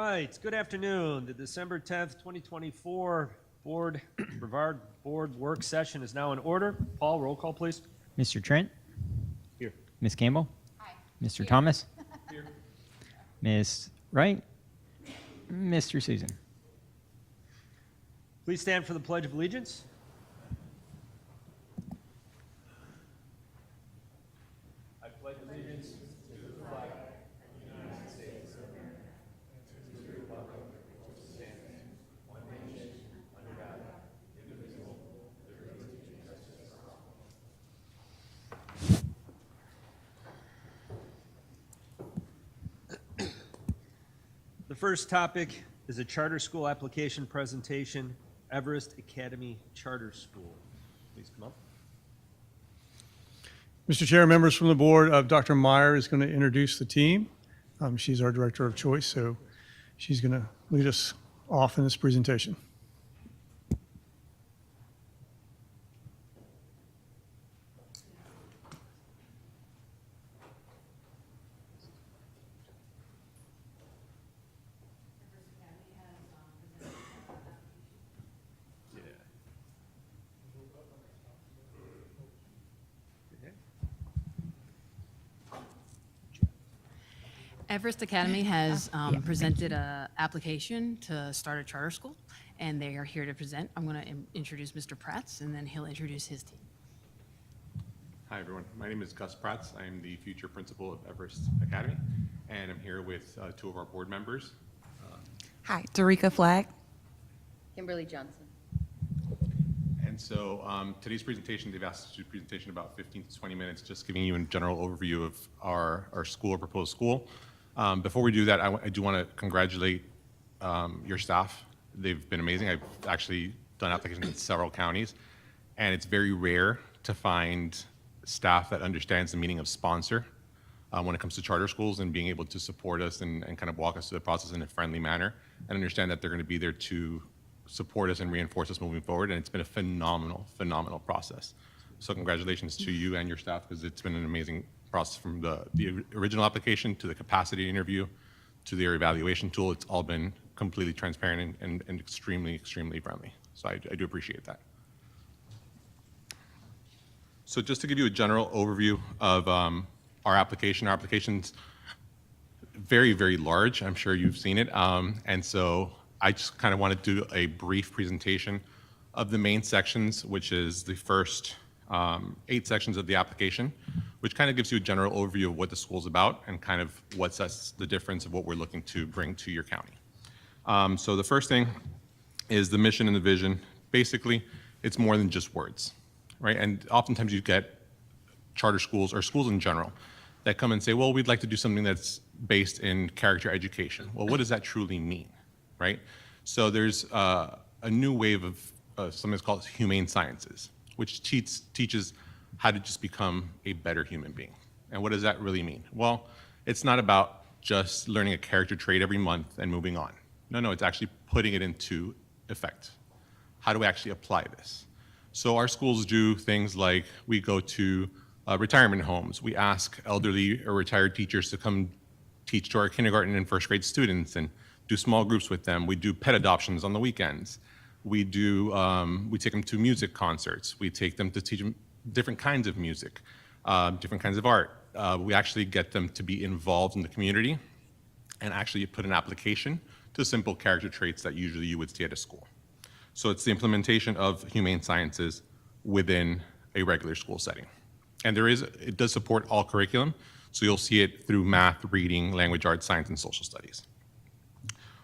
right, good afternoon. The December 10th, 2024 Brevard Board Work Session is now in order. Paul, roll call, please. Mr. Trent? Here. Ms. Campbell? Hi. Mr. Here. Thomas? Here. Ms. Wright? Mr. Susan? Please stand for the Pledge of Allegiance. I pledge allegiance to the flag of the United States of America and to the republic which stands one nation under God, indivisible, with liberty and justice for all. The first topic is a charter school application presentation, Everest Academy Charter School. Please come up. Mr. Chair, members from the board, Dr. Meyer is going to introduce the team. She's our director of choice, so she's going to lead us off in this presentation. Everest Academy has presented an application to start a charter school, and they are here to present. I'm going to introduce Mr. Prats, and then he'll introduce his team. Hi, everyone. My name is Gus Prats. I am the future principal of Everest Academy, and I'm here with two of our board members. Hi, Dorica Flagg. Kimberly Johnson. And so today's presentation, they've asked us to do a presentation about 15 to 20 minutes, just giving you a general overview of our school, or proposed school. Before we do that, I do want to congratulate your staff. They've been amazing. I've actually done applications in several counties, and it's very rare to find staff that understands the meaning of sponsor when it comes to charter schools, and being able to support us and kind of walk us through the process in a friendly manner, and understand that they're going to be there to support us and reinforce us moving forward. And it's been a phenomenal, phenomenal process. So congratulations to you and your staff, because it's been an amazing process from the original application to the capacity interview to their evaluation tool. It's all been completely transparent and extremely, extremely friendly. So I do appreciate that. So just to give you a general overview of our application's very, very large. I'm sure you've seen it. And so I just kind of want to do a brief presentation of the main sections, which is the first 8 sections of the application, which kind of gives you a general overview of what the school's about and kind of what sets the difference of what we're looking to bring to your county. So the first thing is the mission and the vision. Basically, it's more than just words, right? And oftentimes you get charter schools or schools in general that come and say, well, we'd like to do something that's based in character education. Well, what does that truly mean, right? So there's a new wave of something that's called humane sciences, which teaches how to just become a better human being. And what does that really mean? Well, it's not about just learning a character trait every month and moving on. No, it's actually putting it into effect. How do we actually apply this? So our schools do things like we go to retirement homes. We ask elderly or retired teachers to come teach to our kindergarten and first grade students and do small groups with them. We do pet adoptions on the weekends. We take them to music concerts. We take them to teach them different kinds of music, different kinds of art. We actually get them to be involved in the community and actually put an application to simple character traits that usually you would see at a school. So it's the implementation of humane sciences within a regular school setting. And it does support all curriculum, so you'll see it through math, reading, language arts, science, and social studies.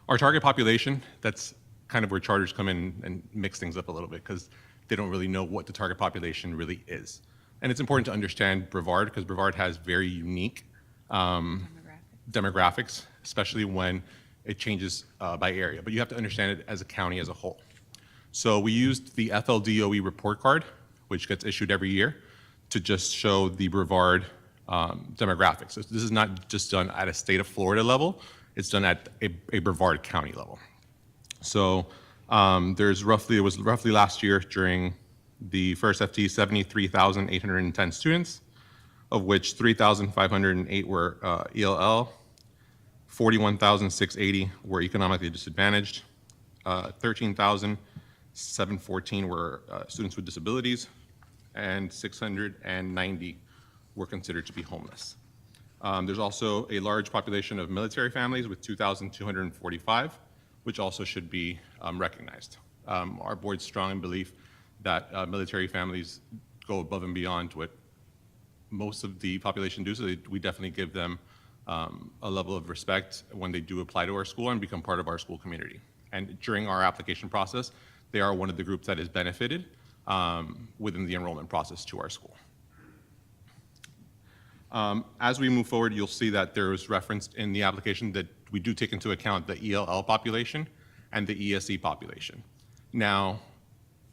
Our target population, that's kind of where charters come in and mix things up a little bit, because they don't really know what the target population really is. And it's important to understand Brevard, because Brevard has very unique demographics, especially when it changes by area. But you have to understand it as a county as a whole. So we used the FLDOE report card, which gets issued every year, to just show the Brevard demographics. So this is not just done at a state of Florida level, it's done at a Brevard County level. So it was roughly last year during the first FT, 73,810 students, of which 3,508 were ELL, 41,680 were economically disadvantaged, 13,714 were students with disabilities, and 690 were considered to be homeless. There's also a large population of military families with 2,245, which also should be recognized. Our board's strong in belief that military families go above and beyond what most of the population do, so we definitely give them a level of respect when they do apply to our school and become part of our school community. And during our application process, they are one of the groups that is benefited within the enrollment process to our school. As we move forward, you'll see that there is referenced in the application that we do take into account the ELL population and the ESE population. Now,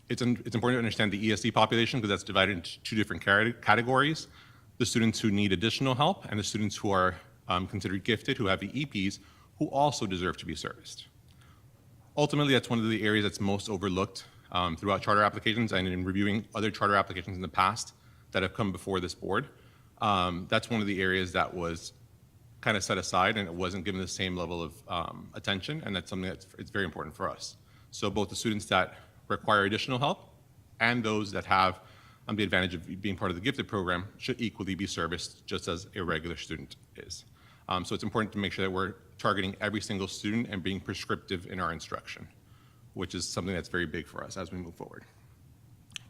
it's important to understand the ESE population because that's divided into two different categories: the students who need additional help and the students who are considered gifted, who have the EPs, who also deserve to be serviced. Ultimately, that's one of the areas that's most overlooked throughout charter applications, and in reviewing other charter applications in the past that have come before this board. That's one of the areas that was kind of set aside and it wasn't given the same level of attention, and that's something it's very important for us. So both the students that require additional help and those that have the advantage of being part of the gifted program should equally be serviced just as a regular student is. So it's important to make sure that we're targeting every single student and being prescriptive in our instruction, which is something that's very big for us as we move forward.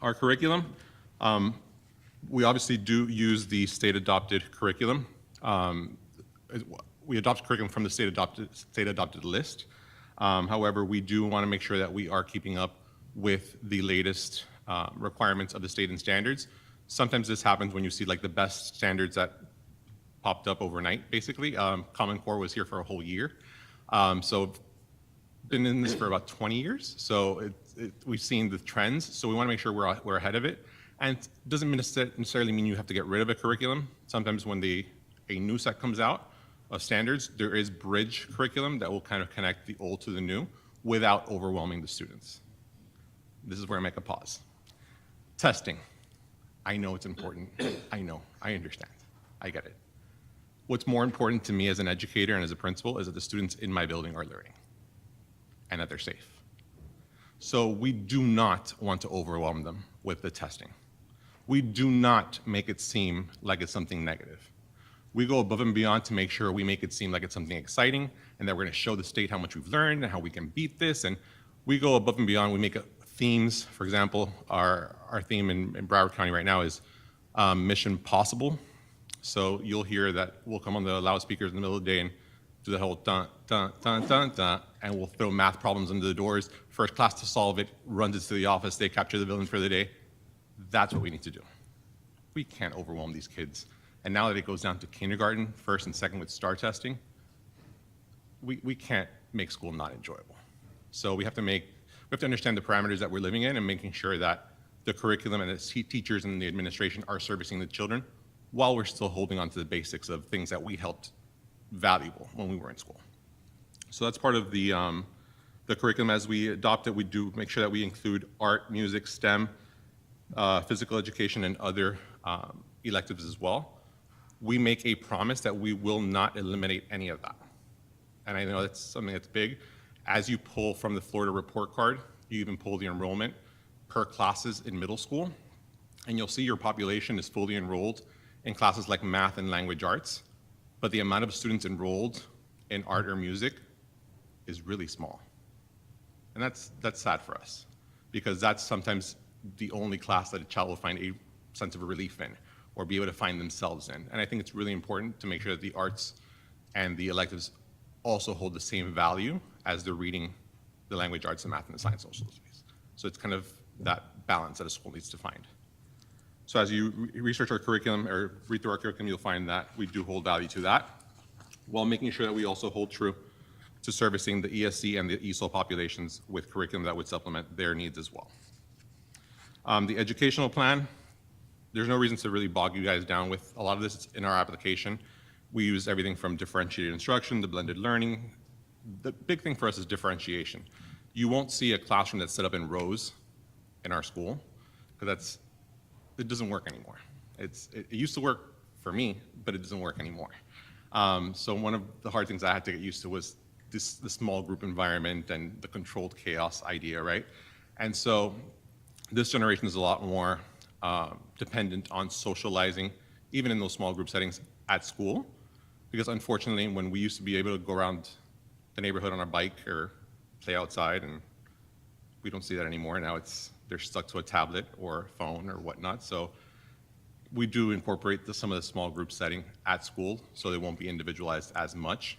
Our curriculum, we obviously do use the state-adopted curriculum. We adopt curriculum from the state-adopted list. However, we do want to make sure that we are keeping up with the latest requirements of the state and standards. Sometimes this happens when you see like the best standards that popped up overnight, basically. Common Core was here for a whole year. So been in this for about 20 years. So we've seen the trends. So we want to make sure we're ahead of it. And it doesn't necessarily mean you have to get rid of a curriculum. Sometimes when a new set comes out of standards, there is bridge curriculum that will kind of connect the old to the new without overwhelming the students. This is where I make a pause. Testing. I know it's important. I know. I understand. I get it. What's more important to me as an educator and as a principal is that the students in my building are learning and that they're safe. So we do not want to overwhelm them with the testing. We do not make it seem like it's something negative. We go above and beyond to make sure we make it seem like it's something exciting and that we're going to show the state how much we've learned and how we can beat this. And we go above and beyond. We make themes. For example, our theme in Broward County right now is Mission Possible. So you'll hear that we'll come on the loudspeakers in the middle of the day and do the whole dun, dun, dun, dun, dun, and we'll throw math problems under the doors. First class to solve it runs into the office. They capture the villain for the day. That's what we need to do. We can't overwhelm these kids. And now that it goes down to kindergarten, first and second with STAR testing, we can't make school not enjoyable. So we have to understand the parameters that we're living in and making sure that the curriculum and the teachers and the administration are servicing the children while we're still holding on to the basics of things that we helped valuable when we were in school. So that's part of the curriculum. As we adopt it, we do make sure that we include art, music, STEM, physical education, and other electives as well. We make a promise that we will not eliminate any of that. And I know that's something that's big. As you pull from the Florida report card, you even pull the enrollment per classes in middle school, and you'll see your population is fully enrolled in classes like math and language arts, but the amount of students enrolled in art or music is really small. And that's sad for us, because that's sometimes the only class that a child will find a sense of relief in or be able to find themselves in. And I think it's really important to make sure that the arts and the electives also hold the same value as the reading, the language arts, the math, and the science social studies. So it's kind of that balance that a school needs to find. So as you research our curriculum or read through our curriculum, you'll find that we do hold value to that, while making sure that we also hold true to servicing the ESC and the ESOL populations with curriculum that would supplement their needs as well. The educational plan, there's no reason to really bog you guys down with a lot of this. It's in our application. We use everything from differentiated instruction to blended learning. The big thing for us is differentiation. You won't see a classroom that's set up in rows in our school, because it doesn't work anymore. It used to work for me, but it doesn't work anymore. So one of the hard things I had to get used to was the small group environment and the controlled chaos idea, right? And so this generation is a lot more dependent on socializing, even in those small group settings at school, because unfortunately, when we used to be able to go around the neighborhood on a bike or play outside, and we don't see that anymore. Now they're stuck to a tablet or phone or whatnot. So we do incorporate some of the small group setting at school, so they won't be individualized as much.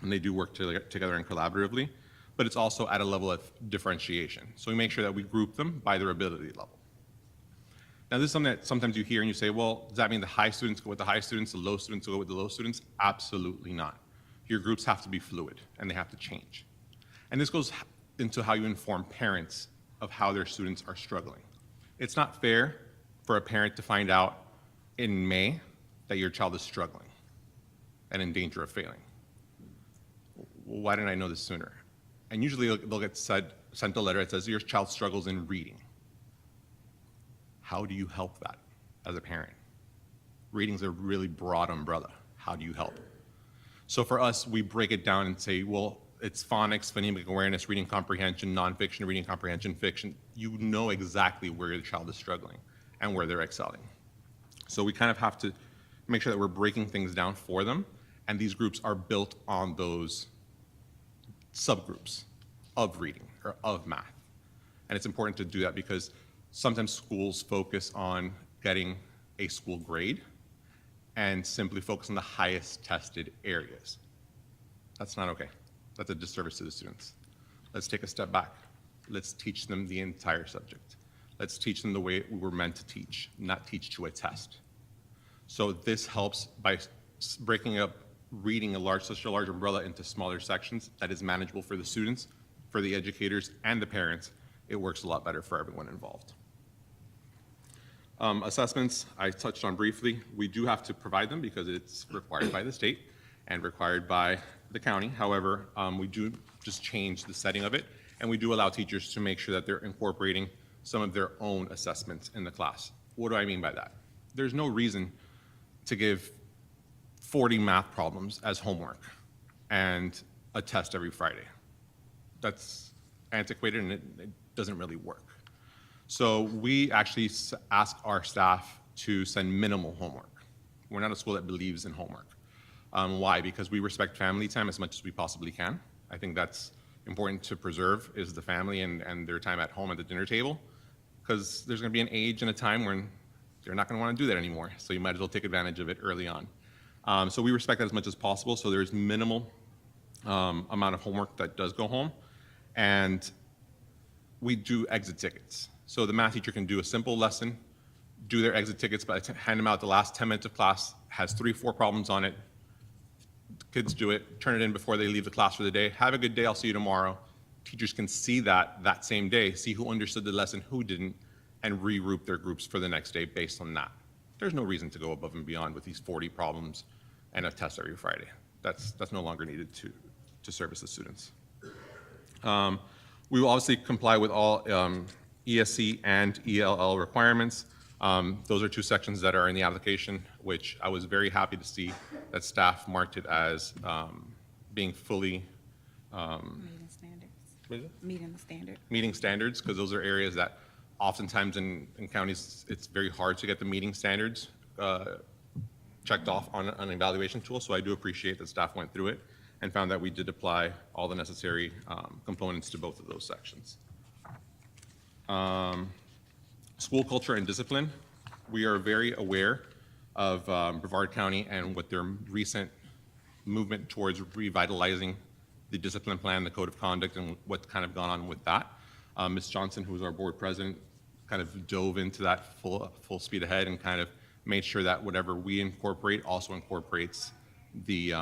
And they do work together and collaboratively, but it's also at a level of differentiation. So we make sure that we group them by their ability level. Now, this is something that sometimes you hear and you say, well, does that mean the high students go with the high students, the low students go with the low students? Absolutely not. Your groups have to be fluid and they have to change. And this goes into how you inform parents of how their students are struggling. It's not fair for a parent to find out in May that your child is struggling and in danger of failing. Why didn't I know this sooner? And usually they'll get sent a letter that says your child struggles in reading. How do you help that as a parent? Reading's a really broad umbrella. How do you help? So for us, we break it down and say, well, it's phonics, phonemic awareness, reading comprehension, nonfiction, reading comprehension, fiction. You know exactly where your child is struggling and where they're excelling. So we kind of have to make sure that we're breaking things down for them, and these groups are built on those subgroups of reading or of math. And it's important to do that because sometimes schools focus on getting a school grade and simply focus on the highest tested areas. That's not okay. That's a disservice to the students. Let's take a step back. Let's teach them the entire subject. Let's teach them the way we were meant to teach, not teach to a test. So this helps by breaking up reading such a large umbrella into smaller sections that is manageable for the students, for the educators, and the parents. It works a lot better for everyone involved. Assessments, I touched on briefly. We do have to provide them because it's required by the state and required by the county. However, we do just change the setting of it, and we do allow teachers to make sure that they're incorporating some of their own assessments in the class. What do I mean by that? There's no reason to give 40 math problems as homework and a test every Friday. That's antiquated and it doesn't really work. So we actually ask our staff to send minimal homework. We're not a school that believes in homework. Why? Because we respect family time as much as we possibly can. I think that's important to preserve, is the family and their time at home at the dinner table, because there's going to be an age and a time when they're not going to want to do that anymore. So you might as well take advantage of it early on. So we respect that as much as possible. So there's minimal amount of homework that does go home. And we do exit tickets. So the math teacher can do a simple lesson, do their exit tickets, but hand them out the last 10 minutes of class, has 3-4 problems on it. The kids do it, turn it in before they leave the class for the day. Have a good day, I'll see you tomorrow. Teachers can see that same day, see who understood the lesson, who didn't, and regroup their groups for the next day based on that. There's no reason to go above and beyond with these 40 problems and a test every Friday. That's no longer needed to service the students. We will obviously comply with all ESC and ELL requirements. Those are two sections that are in the application, which I was very happy to see that staff marked it as being fully Meeting standards. what is it? Meeting the standard. Meeting standards, because those are areas that oftentimes in counties, it's very hard to get the meeting standards checked off on an evaluation tool. So I do appreciate that staff went through it and found that we did apply all the necessary components to both of those sections. School culture and discipline. We are very aware of Brevard County and what their recent movement towards revitalizing the discipline plan, the code of conduct, and what's kind of gone on with that. Ms. Johnson, who is our board president, kind of dove into that full speed ahead and kind of made sure that whatever we incorporate also incorporates the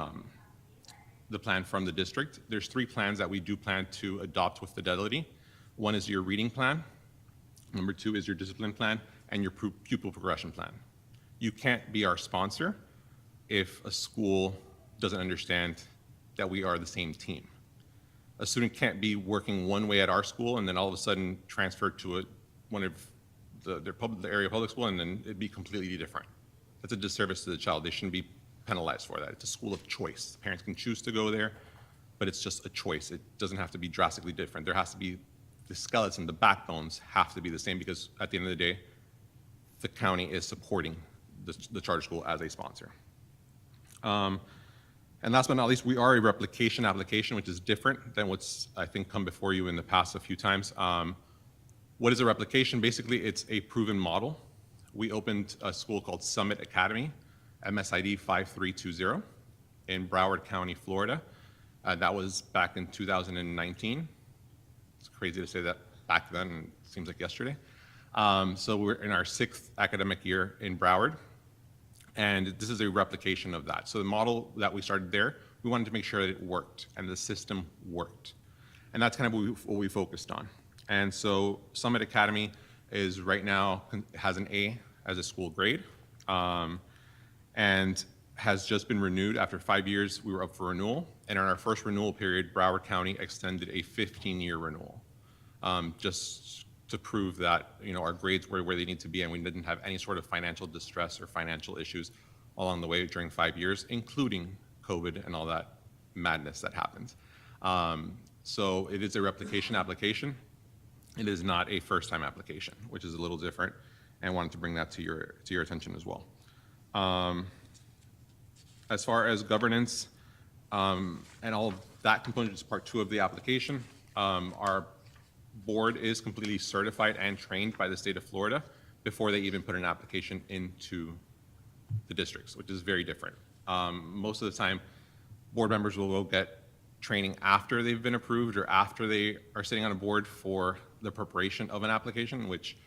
plan from the district. There's 3 plans that we do plan to adopt with fidelity. One is your reading plan. Number 2 is your discipline plan and your pupil progression plan. You can't be our sponsor if a school doesn't understand that we are the same team. A student can't be working one way at our school and then all of a sudden transfer to one of the area public school and then it'd be completely different. That's a disservice to the child. They shouldn't be penalized for that. It's a school of choice. Parents can choose to go there, but it's just a choice. It doesn't have to be drastically different. There has to be the skeleton, the backbones have to be the same because at the end of the day, the county is supporting the charter school as a sponsor. And last but not least, we are a replication application, which is different than what's, I think, come before you in the past a few times. What is a replication? Basically, it's a proven model. We opened a school called Summit Academy, MSID 5320, in Broward County, Florida. That was back in 2019. It's crazy to say that back then, it seems like yesterday. So we're in our 6th academic year in Broward, and this is a replication of that. So the model that we started there, we wanted to make sure that it worked and the system worked. And that's kind of what we focused on. And so Summit Academy is right now, has an A as a school grade, and has just been renewed. After 5 years, we were up for renewal. And in our first renewal period, Broward County extended a 15-year renewal, just to prove that, you know, our grades were where they need to be and we didn't have any sort of financial distress or financial issues along the way during 5 years, including COVID and all that madness that happened. So it is a replication application. It is not a first-time application, which is a little different, and wanted to bring that to your attention as well. As far as governance and all of that component is part 2 of the application. Our board is completely certified and trained by the state of Florida before they even put an application into the districts, which is very different. Most of the time, board members will go get training after they've been approved or after they are sitting on a board for the preparation of an application, which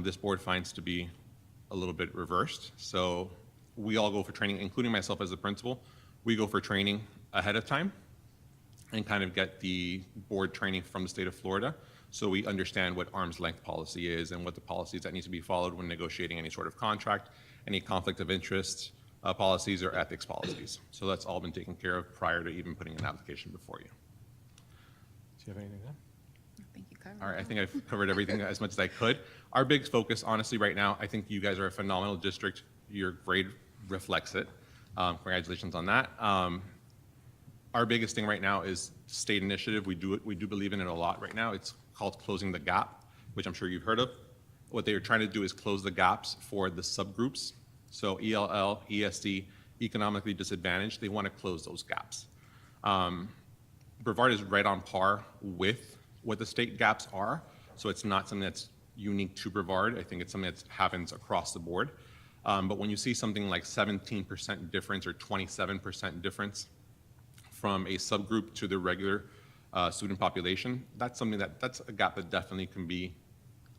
this board finds to be a little bit reversed. So we all go for training, including myself as the principal. We go for training ahead of time and kind of get the board training from the state of Florida so we understand what arm's length policy is and what the policies that need to be followed when negotiating any sort of contract, any conflict of interest policies or ethics policies. So that's all been taken care of prior to even putting an application before you. Do you have anything to add? I think you covered All right, I it. think I've covered everything as much as I could. Our big focus, honestly, right now, I think you guys are a phenomenal district. Your grade reflects it. Congratulations on that. Our biggest thing right now is state initiative. We do believe in it a lot right now. It's called Closing the Gap, which I'm sure you've heard of. What they are trying to do is close the gaps for the subgroups. So ELL, ESD, economically disadvantaged, they want to close those gaps. Brevard is right on par with what the state gaps are. So it's not something that's unique to Brevard. I think it's something that happens across the board. But when you see something like 17% difference or 27% difference from a subgroup to the regular student population, that's something that's a gap that definitely can be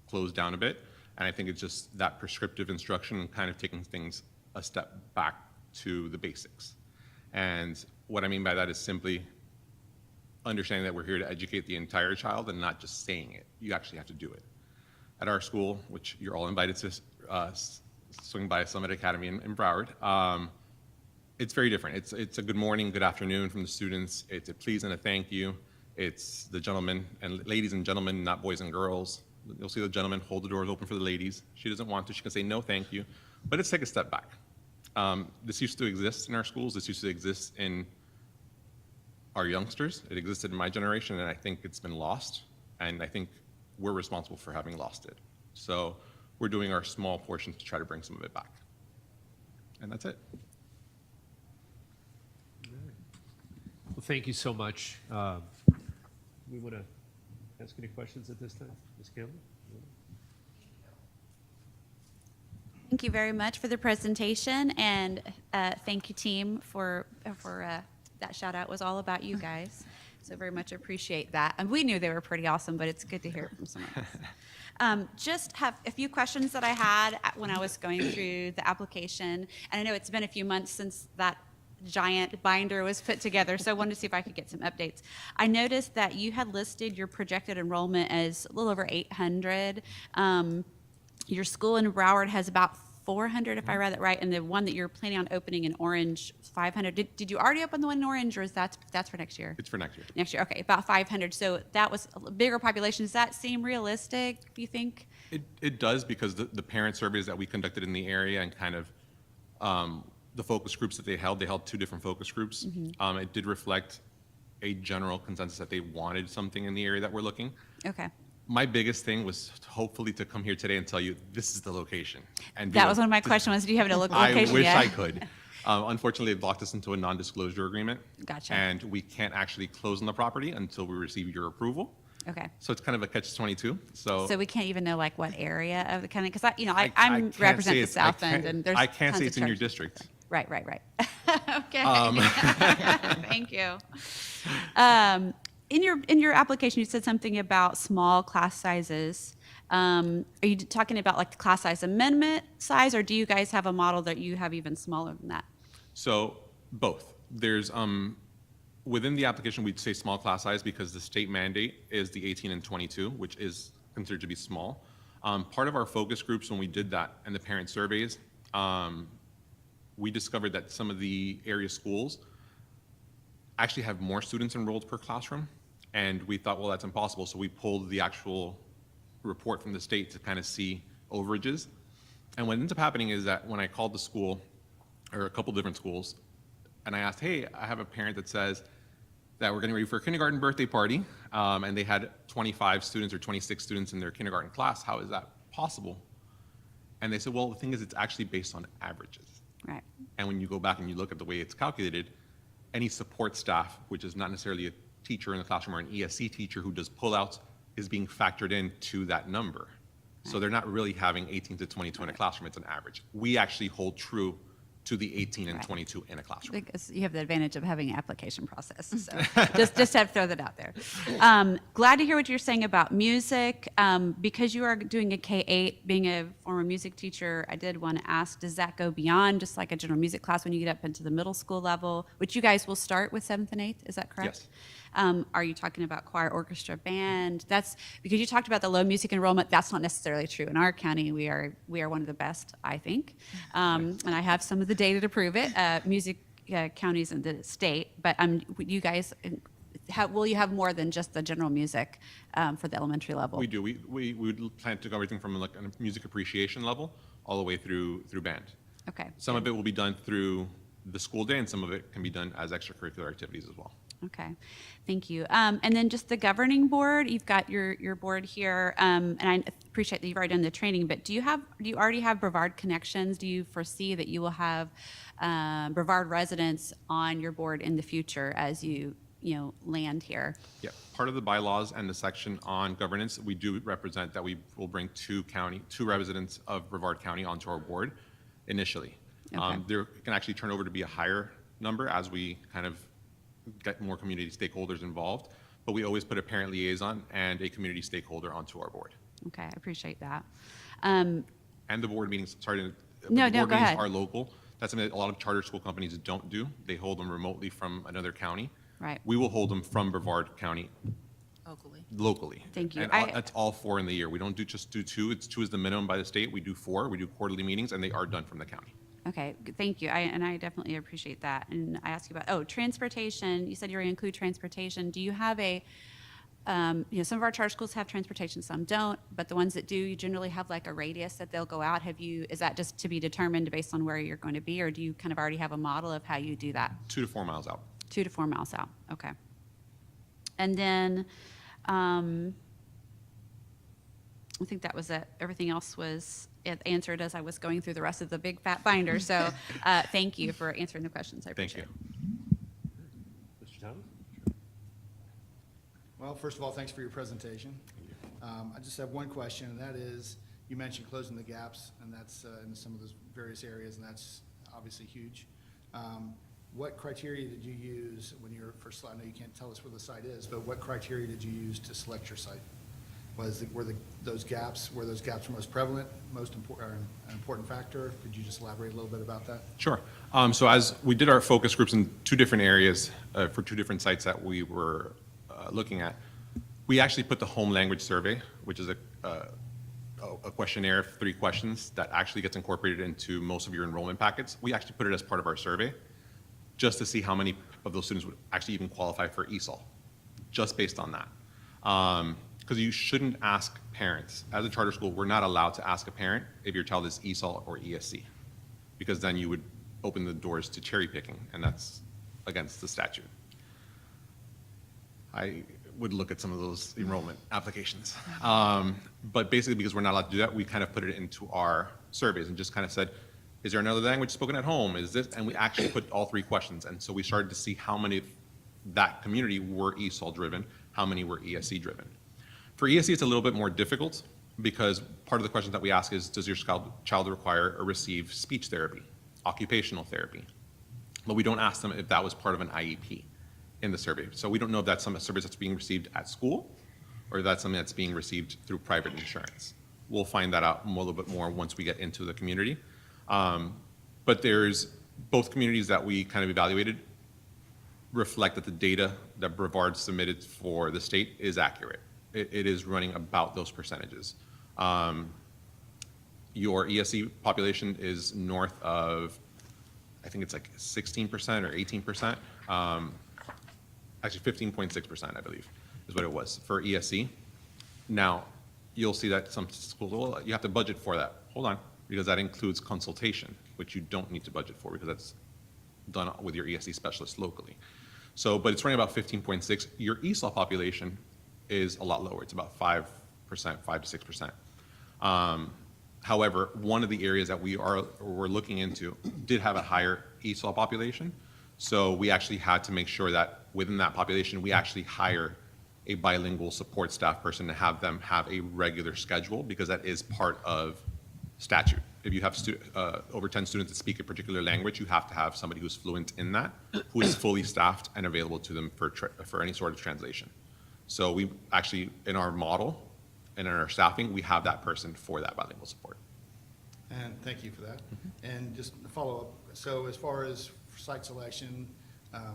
closed down a bit. And I think it's just that prescriptive instruction and kind of taking things a step back to the basics. And what I mean by that is simply understanding that we're here to educate the entire child and not just saying it. You actually have to do it. At our school, which you're all invited to swing by Summit Academy in Broward, it's very different. It's a good morning, good afternoon from the students. It's a please and a thank you. It's the gentlemen and ladies and gentlemen, not boys and girls. You'll see the gentleman hold the doors open for the ladies. She doesn't want to, she can say no thank you. But let's take a step back. This used to exist in our schools. This used to exist in our youngsters. It existed in my generation, and I think it's been lost. And I think we're responsible for having lost it. So we're doing our small portion to try to bring some of it back. And that's it. Well, thank you so much. We want to ask any questions at this time? Ms. Campbell? Thank you very much for the presentation, and thank you, team, for that shout out was all about you guys. So very much appreciate that. And we knew they were pretty awesome, but it's good to hear it from someone else. Just have a few questions that I had when I was going through the application. And I know it's been a few months since that giant binder was put together, so I wanted to see if I could get some updates. I noticed that you had listed your projected enrollment as a little over 800. Your school in Broward has about 400, if I read that right, and the one that you're planning on opening in Orange, 500. Did you already open the one in Orange, or is that's for next year? It's for next year. Next year, okay, about 500. So that was a bigger population. Does that seem realistic, do you think? It does, because the parent surveys that we conducted in the area and kind of the focus groups that they held 2 different focus groups. It did reflect a general consensus that they wanted something in the area that we're looking. Okay. My biggest thing was hopefully to come here today and tell you this is the location. And That was one of my questions, was do you have a location I wish yet? I could. Unfortunately, they locked us into a non-disclosure agreement. Gotcha. And we can't actually close on the property until we receive your approval. Okay. So it's kind of a catch-22. So So we can't even know like what area of the county, because I I I'm can't represent say the it's- I south end, can't- and there's I can't tons say of it's in your churches. district. Right. Okay. Um, Thank you. In your application, you said something about small class sizes. Are you talking about like the class size amendment size, or do you guys have a model that you have even smaller than that? So both. There's within the application, we'd say small class size because the state mandate is the 18 and 22, which is considered to be small. Part of our focus groups, when we did that and the parent surveys, we discovered that some of the area schools actually have more students enrolled per classroom. And we thought, well, that's impossible. So we pulled the actual report from the state to kind of see overages. And what ends up happening is that when I called the school, or a couple different schools, and I asked, hey, I have a parent that says that we're getting ready for a kindergarten birthday party, and they had 25 students or 26 students in their kindergarten class. How is that possible? And they said, well, the thing is, it's actually based on averages. Right. And when you go back and you look at the way it's calculated, any support staff, which is not necessarily a teacher in the classroom or an ESC teacher who does pullouts, is being factored into that number. So they're not really having 18 to 22 in a classroom, it's an average. We actually hold true to the 18 and Right. 22 in a classroom. Because you have the advantage of having an application process. So just have to throw that out there. Glad to hear what you're saying about music. Because you are doing a K-8, being a former music teacher, I did want to ask, does that go beyond just like a general music class when you get up into the middle school level, which you guys will start with 7th and 8th, is that correct? Yes. Are you talking about choir, orchestra, band? That's because you talked about the low music enrollment. That's not necessarily true. In our county, we are one of the best, I think, and I have some of the data to prove it. Music counties in the state, but you guys, will you have more than just the general music for the elementary level? We do. We would plan to go everything from like a music appreciation level all the way through band. Okay. Some of it will be done through the school day, and some of it can be done as extracurricular activities as well. Okay, thank you. And then just the governing board, you've got your board here, and I appreciate that you've already done the training, but do you already have Brevard connections? Do you foresee that you will have Brevard residents on your board in the future as you land here? Yeah, part of the bylaws and the section on governance, we do represent that we will bring two residents of Brevard County onto our board initially. Okay. There can actually turn over to be a higher number as we kind of get more community stakeholders involved, but we always put a parent liaison and a community stakeholder onto our board. Okay, I appreciate that. And the board meetings, sorry, No, the board go meetings ahead. are local. That's something that a lot of charter school companies don't do. They hold them remotely from another county. Right. We will hold them from Brevard County Locally. locally. Thank you. And that's all 4 in the year. We don't just do 2. It's 2 is the minimum by the state. We do 4. We do quarterly meetings, and they are done from the county. Okay, thank you. I definitely appreciate that. And I asked you about, transportation. You said you're going to include transportation. Do you have some of our charter schools have transportation, some don't, but the ones that do, you generally have like a radius that they'll go out. Is that just to be determined based on where you're going to be, or do you kind of already have a model of how you do that? 2 to 4 miles out. 2 to 4 miles out, okay. And then, I think that was it. Everything else was answered as I was going through the rest of the big fat binder. So thank you for answering the questions. I Thank appreciate you. it. Mr. Thomas? Well, first of all, thanks for your presentation. I just have one question, and that is, you mentioned closing the gaps, and that's in some of those various areas, and that's obviously huge. What criteria did you use when you were first, I know you can't tell us where the site is, but what criteria did you use to select your site? Were those gaps most prevalent, an important factor? Could you just elaborate a little bit about that? Sure. So as we did our focus groups in 2 different areas for 2 different sites that we were looking at, we actually put the home language survey, which is a questionnaire of 3 questions that actually gets incorporated into most of your enrollment packets. We actually put it as part of our survey just to see how many of those students would actually even qualify for ESOL, just based on that. Because you shouldn't ask parents. As a charter school, we're not allowed to ask a parent if your child is ESOL or ESC, because then you would open the doors to cherry picking, and that's against the statute. I would look at some of those enrollment applications. But basically, because we're not allowed to do that, we kind of put it into our surveys and just kind of said, is there another language spoken at home? Is this, and we actually put all 3 questions. And so we started to see how many of that community were ESOL driven, how many were ESE driven. For ESE, it's a little bit more difficult because part of the questions that we ask is, does your child require or receive speech therapy, occupational therapy? But we don't ask them if that was part of an IEP in the survey. So we don't know if that's some service that's being received at school or if that's something that's being received through private insurance. We'll find that out a little bit more once we get into the community. But there's both communities that we kind of evaluated reflect that the data that Brevard submitted for the state is accurate. It is running about those percentages. Your ESE population is north of, I think it's like 16% or 18%. Actually 15.6%, I believe, is what it was for ESE. Now, you'll see that some schools, well, you have to budget for that. Hold on, because that includes consultation, which you don't need to budget for because that's done with your ESE specialist locally. So, but it's running about 15.6. Your ESOL population is a lot lower. It's about 5%, 5 to 6%. However, one of the areas that we're looking into did have a higher ESOL population. So we actually had to make sure that within that population, we actually hire a bilingual support staff person to have them have a regular schedule because that is part of statute. If you have over 10 students that speak a particular language, you have to have somebody who's fluent in that, who is fully staffed and available to them for any sort of translation. So we actually, in our model and in our staffing, we have that person for that bilingual support. And thank you for that. And just a follow-up, so as far as site selection,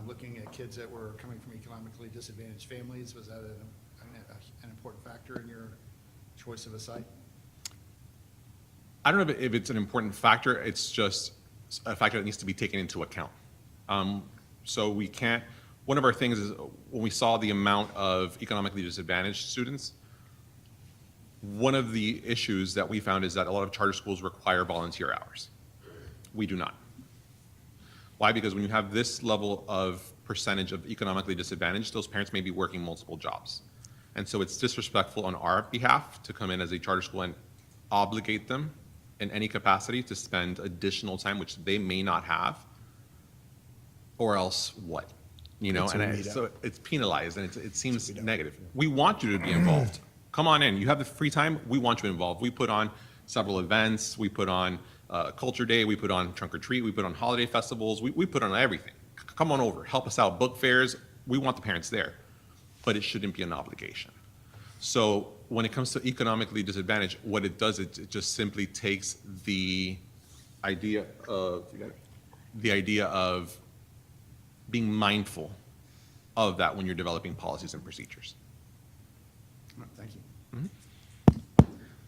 looking at kids that were coming from economically disadvantaged families, was that an important factor in your choice of a site? I don't know if it's an important factor. It's just a factor that needs to be taken into account. So we can't, one of our things is when we saw the amount of economically disadvantaged students, one of the issues that we found is that a lot of charter schools require volunteer hours. We do not. Why? Because when you have this level of percentage of economically disadvantaged, those parents may be working multiple jobs. And so it's disrespectful on our behalf to come in as a charter school and obligate them in any capacity to spend additional time, which they may not have, or else what? You know, so it's penalized and it seems negative. We want you to be involved. Come on in. You have the free time. We want you involved. We put on several events. We put on Culture Day. We put on Trunk or Treat. We put on holiday festivals. We put on everything. Come on over. Help us out. Book fairs. We want the parents there. But it shouldn't be an obligation. So when it comes to economically disadvantaged, what it does, it just simply takes the idea of being mindful of that when you're developing policies and procedures. Thank you.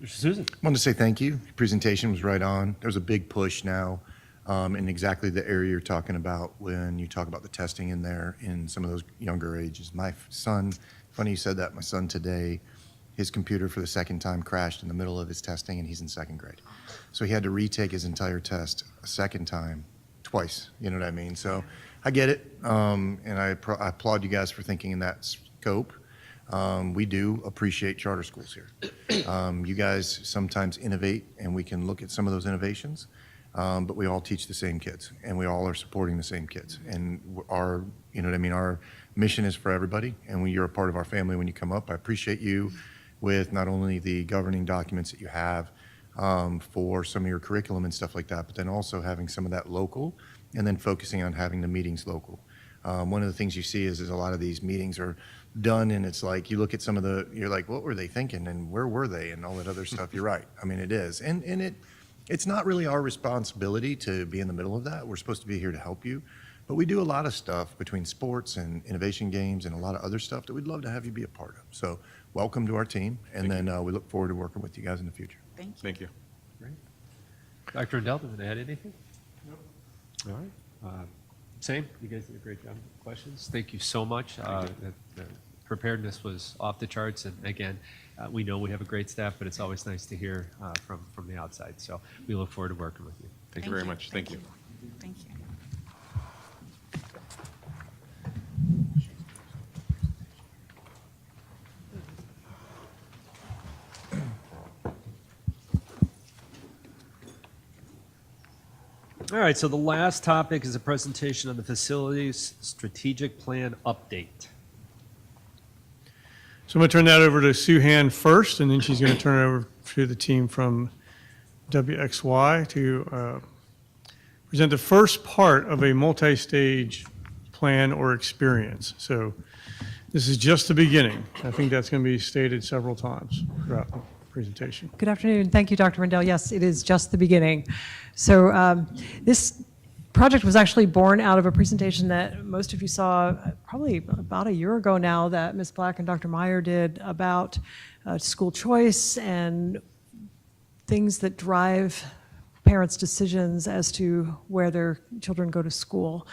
Mr. Susan? I wanted to say thank you. Your presentation was right on. There's a big push now in exactly the area you're talking about when you talk about the testing in there in some of those younger ages. My son, funny you said that, my son today, his computer for the second time crashed in the middle of his testing and he's in 2nd grade. So he had to retake his entire test a second time, twice, you know what I mean? So I get it, and I applaud you guys for thinking in that scope. We do appreciate charter schools here. You guys sometimes innovate, and we can look at some of those innovations, but we all teach the same kids, and we all are supporting the same kids. And our, you know what I mean, our mission is for everybody, and you're a part of our family when you come up. I appreciate you with not only the governing documents that you have for some of your curriculum and stuff like that, but then also having some of that local, and then focusing on having the meetings local. One of the things you see is a lot of these meetings are done and it's like, you look at some of the, you're like, what were they thinking and where were they and all that other stuff. You're right. I mean, it is. And it's not really our responsibility to be in the middle of that. We're supposed to be here to help you. But we do a lot of stuff between sports and innovation games and a lot of other stuff that we'd love to have you be a part of. So welcome to our team. And then we look forward to working with you guys in the future. Thank you. Thank you. Great. Dr. Rendell, did I add anything? Nope. All right. Same. You guys did a great job with questions. Thank you so much. The preparedness was off the charts. And again, we know we have a great staff, but it's always nice to hear from the outside. So we look forward to working with you. Thank you very much. Thank you. Thank you. All right, so the last topic is a presentation on the facilities strategic plan update. So I'm going to turn that over to Sue Hand first, and then she's going to turn it over to the team from WXY to present the first part of a multi-stage plan or experience. So this is just the beginning. I think that's going to be stated several times throughout the presentation. Good afternoon. Thank you, Dr. Rendell. Yes, it is just the beginning. So this project was actually born out of a presentation that most of you saw probably about a year ago now that Ms. Black and Dr. Meyer did about school choice and things that drive parents' decisions as to where their children go to school.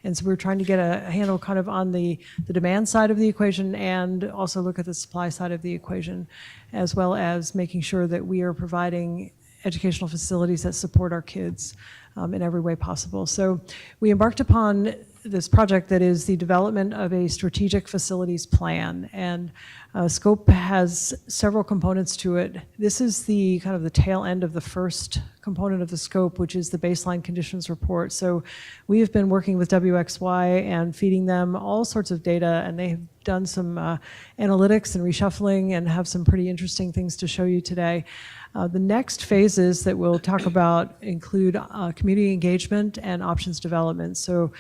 And so we're trying to get a handle kind of on the demand side of the equation and also look at the supply side of the equation, as well as making sure that we are providing educational facilities that support our kids in every way possible. So we embarked upon this project that is the development of a strategic facilities plan, and SCOPE has several components to it. This is the kind of the tail end of the first component of the SCOPE, which is the baseline conditions report. So we have been working with WXY and feeding them all sorts of data, and they have done some analytics and reshuffling and have some pretty interesting things to show you today. The next phases that we'll talk about include community engagement and options development. So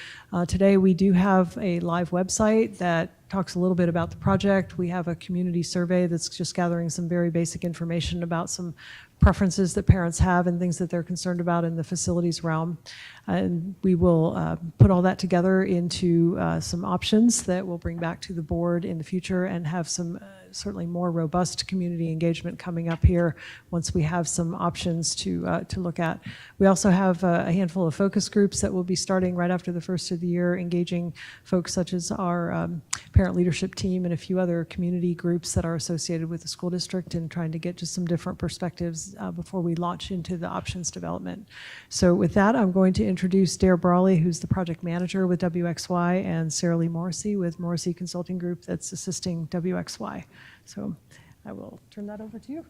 today we do have a live website that talks a little bit about the project. We have a community survey that's just gathering some very basic information about some preferences that parents have and things that they're concerned about in the facilities realm. And we will put all that together into some options that we'll bring back to the board in the future and have some certainly more robust community engagement coming up here once we have some options to look at. We also have a handful of focus groups that will be starting right after the first of the year, engaging folks such as our parent leadership team and a few other community groups that are associated with the school district, and trying to get just some different perspectives before we launch into the options development. So with that, I'm going to introduce Dare Brawley, who's the project manager with WXY, and Sarah Lee Morrissey with Morrissey Consulting Group that's assisting WXY. So I will turn that over to you.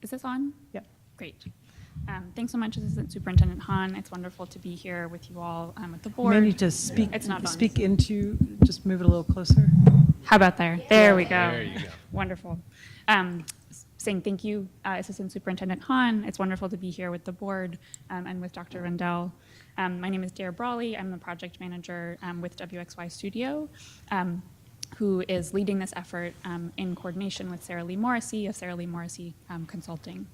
Is this on? Yep. Great. Thanks so much, Assistant Superintendent Han. It's wonderful to be here with you all at the You board. may need to speak, It's not on. speak into, just move it a little closer. How about there? There we go. There you go. Wonderful. Saying thank you, Assistant Superintendent Han. It's wonderful to be here with the board and with Dr. Rendell. My name is Dare Brawley. I'm the project manager with WXY Studio, who is leading this effort in coordination with Sarah Lee Morrissey of Sarah Lee Morrissey Consulting.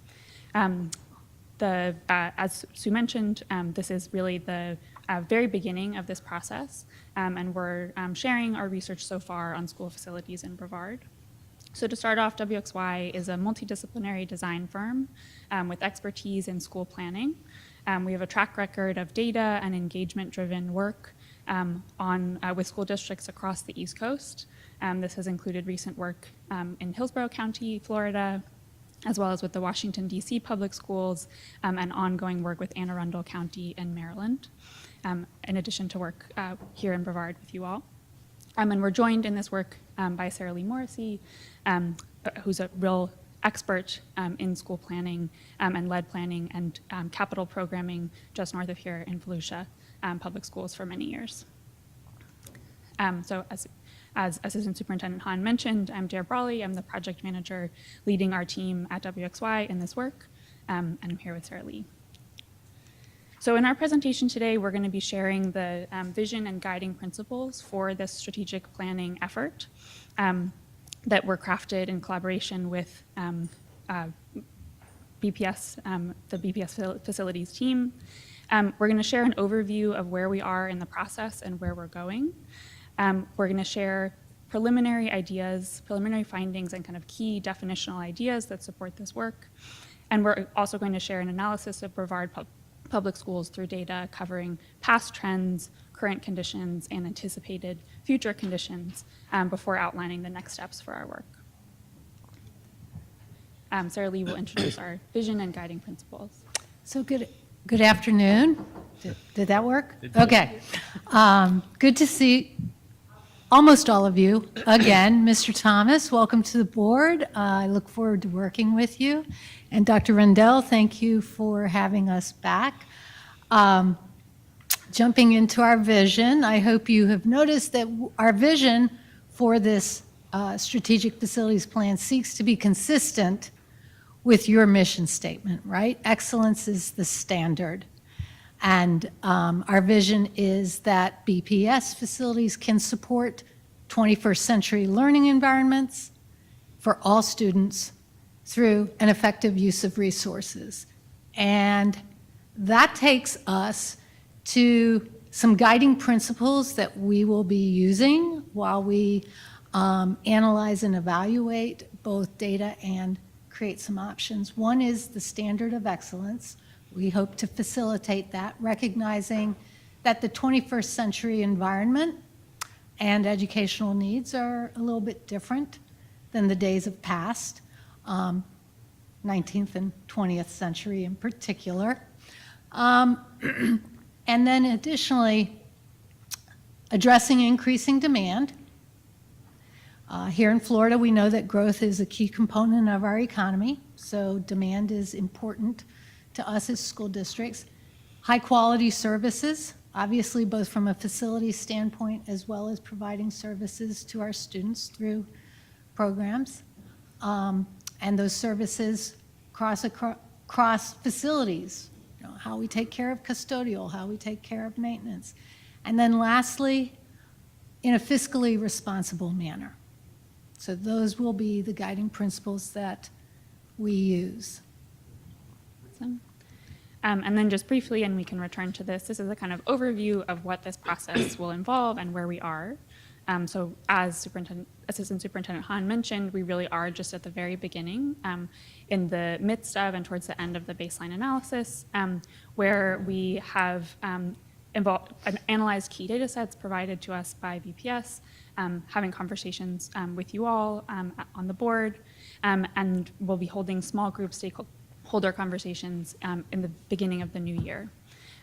As Sue mentioned, this is really the very beginning of this process, and we're sharing our research so far on school facilities in Brevard. So to start off, WXY is a multidisciplinary design firm with expertise in school planning. We have a track record of data and engagement-driven work with school districts across the East Coast. This has included recent work in Hillsborough County, Florida, as well as with the Washington, D.C. public schools, and ongoing work with Anne Arundel County in Maryland, in addition to work here in Brevard with you all. And we're joined in this work by Sarah Lee Morrissey, who's a real expert in school planning and lead planning and capital programming just north of here in Volusia Public Schools for many years. So as Assistant Superintendent Han mentioned, I'm Dare Brawley. I'm the project manager leading our team at WXY in this work, and I'm here with Sarah Lee. So in our presentation today, we're going to be sharing the vision and guiding principles for this strategic planning effort that were crafted in collaboration with BPS, the BPS facilities team. We're going to share an overview of where we are in the process and where we're going. We're going to share preliminary ideas, preliminary findings, and kind of key definitional ideas that support this work. And we're also going to share an analysis of Brevard Public Schools through data covering past trends, current conditions, and anticipated future conditions before outlining the next steps for our work. Sarah Lee will introduce our vision and guiding principles. So good Good afternoon. Did that work? Okay. Good to see almost all of you again. Mr. Thomas, welcome to the board. I look forward to working with you. And Dr. Rendell, thank you for having us back. Jumping into our vision, I hope you have noticed that our vision for this strategic facilities plan seeks to be consistent with your mission statement, right? Excellence is the standard. And our vision is that BPS facilities can support 21st century learning environments for all students through an effective use of resources. And that takes us to some guiding principles that we will be using while we analyze and evaluate both data and create some options. One is the standard of excellence. We hope to facilitate that, recognizing that the 21st century environment and educational needs are a little bit different than the days of past, 19th and 20th century in particular. And then additionally, addressing increasing demand. Here in Florida, we know that growth is a key component of our economy, so demand is important to us as school districts. High-quality services, obviously both from a facility standpoint as well as providing services to our students through programs. And those services cross facilities, you know, how we take care of custodial, how we take care of maintenance. And then lastly, in a fiscally responsible manner. So those will be the guiding principles that we use. Awesome. And then just briefly, and we can return to this, this is a kind of overview of what this process will involve and where we are. So as Assistant Superintendent Hahn mentioned, we really are just at the very beginning, in the midst of and towards the end of the baseline analysis, where we have analyzed key data sets provided to us by BPS, having conversations with you all on the board, and we'll be holding small group stakeholder conversations in the beginning of the new year.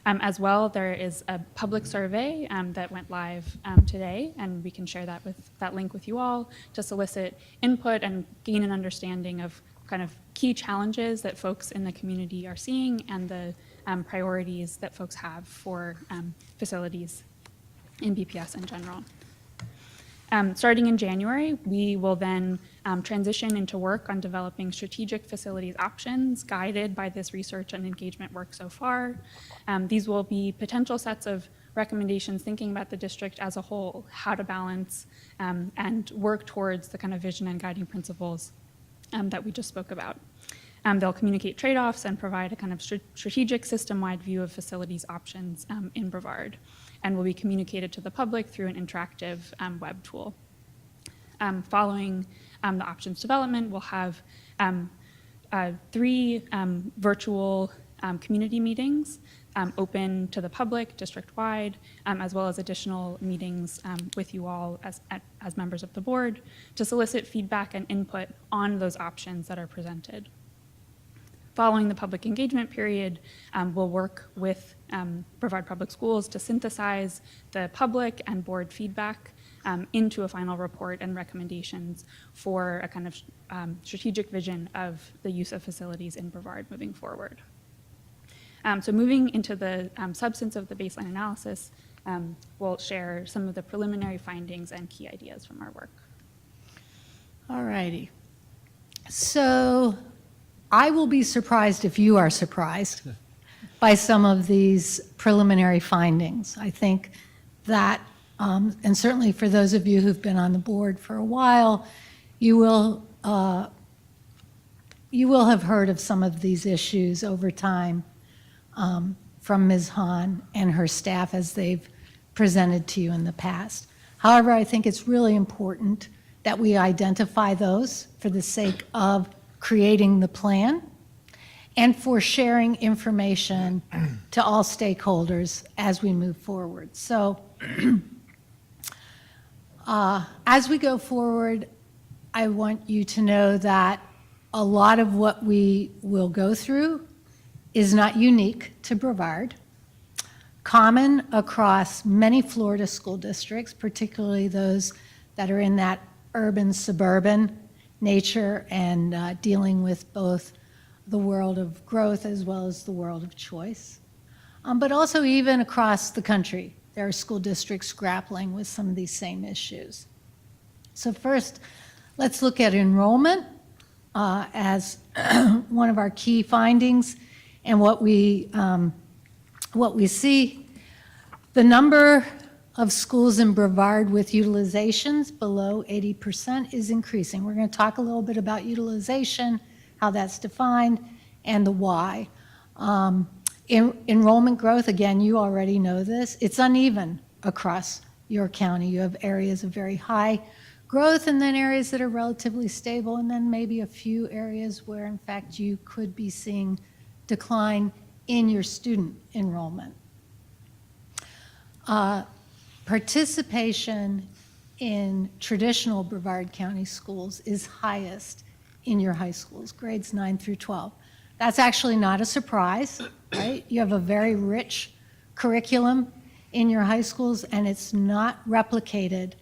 As well, there is a public survey that went live today, and we can share that link with you all to solicit input and gain an understanding of kind of key challenges that folks in the community are seeing and the priorities that folks have for facilities in BPS in general. Starting in January, we will then transition into work on developing strategic facilities options guided by this research and engagement work so far. These will be potential sets of recommendations thinking about the district as a whole, how to balance and work towards the kind of vision and guiding principles that we just spoke about. They'll communicate trade-offs and provide a kind of strategic system-wide view of facilities options in Brevard, and will be communicated to the public through an interactive web tool. Following the options development, we'll have 3 virtual community meetings open to the public district-wide, as well as additional meetings with you all as members of the board to solicit feedback and input on those options that are presented. Following the public engagement period, we'll work with Brevard Public Schools to synthesize the public and board feedback into a final report and recommendations for a kind of strategic vision of the use of facilities in Brevard moving forward. So moving into the substance of the baseline analysis, we'll share some of the preliminary findings and key ideas from our work. All righty. So I will be surprised if you are surprised by some of these preliminary findings. I think that, and certainly for those of you who've been on the board for a while, you will have heard of some of these issues over time from Ms. Hahn and her staff as they've presented to you in the past. However, I think it's really important that we identify those for the sake of creating the plan and for sharing information to all stakeholders as we move forward. So as we go forward, I want you to know that a lot of what we will go through is not unique to Brevard. Common across many Florida school districts, particularly those that are in that urban suburban nature and dealing with both the world of growth as well as the world of choice. But also even across the country, there are school districts grappling with some of these same issues. So first, let's look at enrollment as one of our key findings and what we see. The number of schools in Brevard with utilizations below 80% is increasing. We're going to talk a little bit about utilization, how that's defined, and the why. Enrollment growth, again, you already know this, it's uneven across your county. You have areas of very high growth and then areas that are relatively stable, and then maybe a few areas where, in fact, you could be seeing decline in your student enrollment. Participation in traditional Brevard County schools is highest in your high schools, grades 9 through 12. That's actually not a surprise, right? You have a very rich curriculum in your high schools, and it's not replicated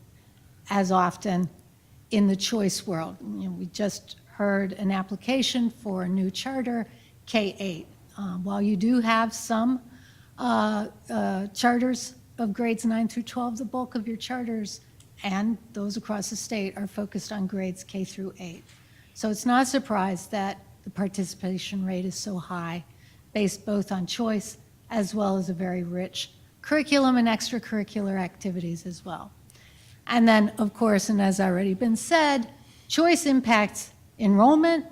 as often in the choice world. You know, we just heard an application for a new charter, K-8. While you do have some charters of grades 9 through 12, the bulk of your charters and those across the state are focused on grades K through 8. So it's not a surprise that the participation rate is so high, based both on choice as well as a very rich curriculum and extracurricular activities as well. And then, of course, and as already been said, choice impacts enrollment,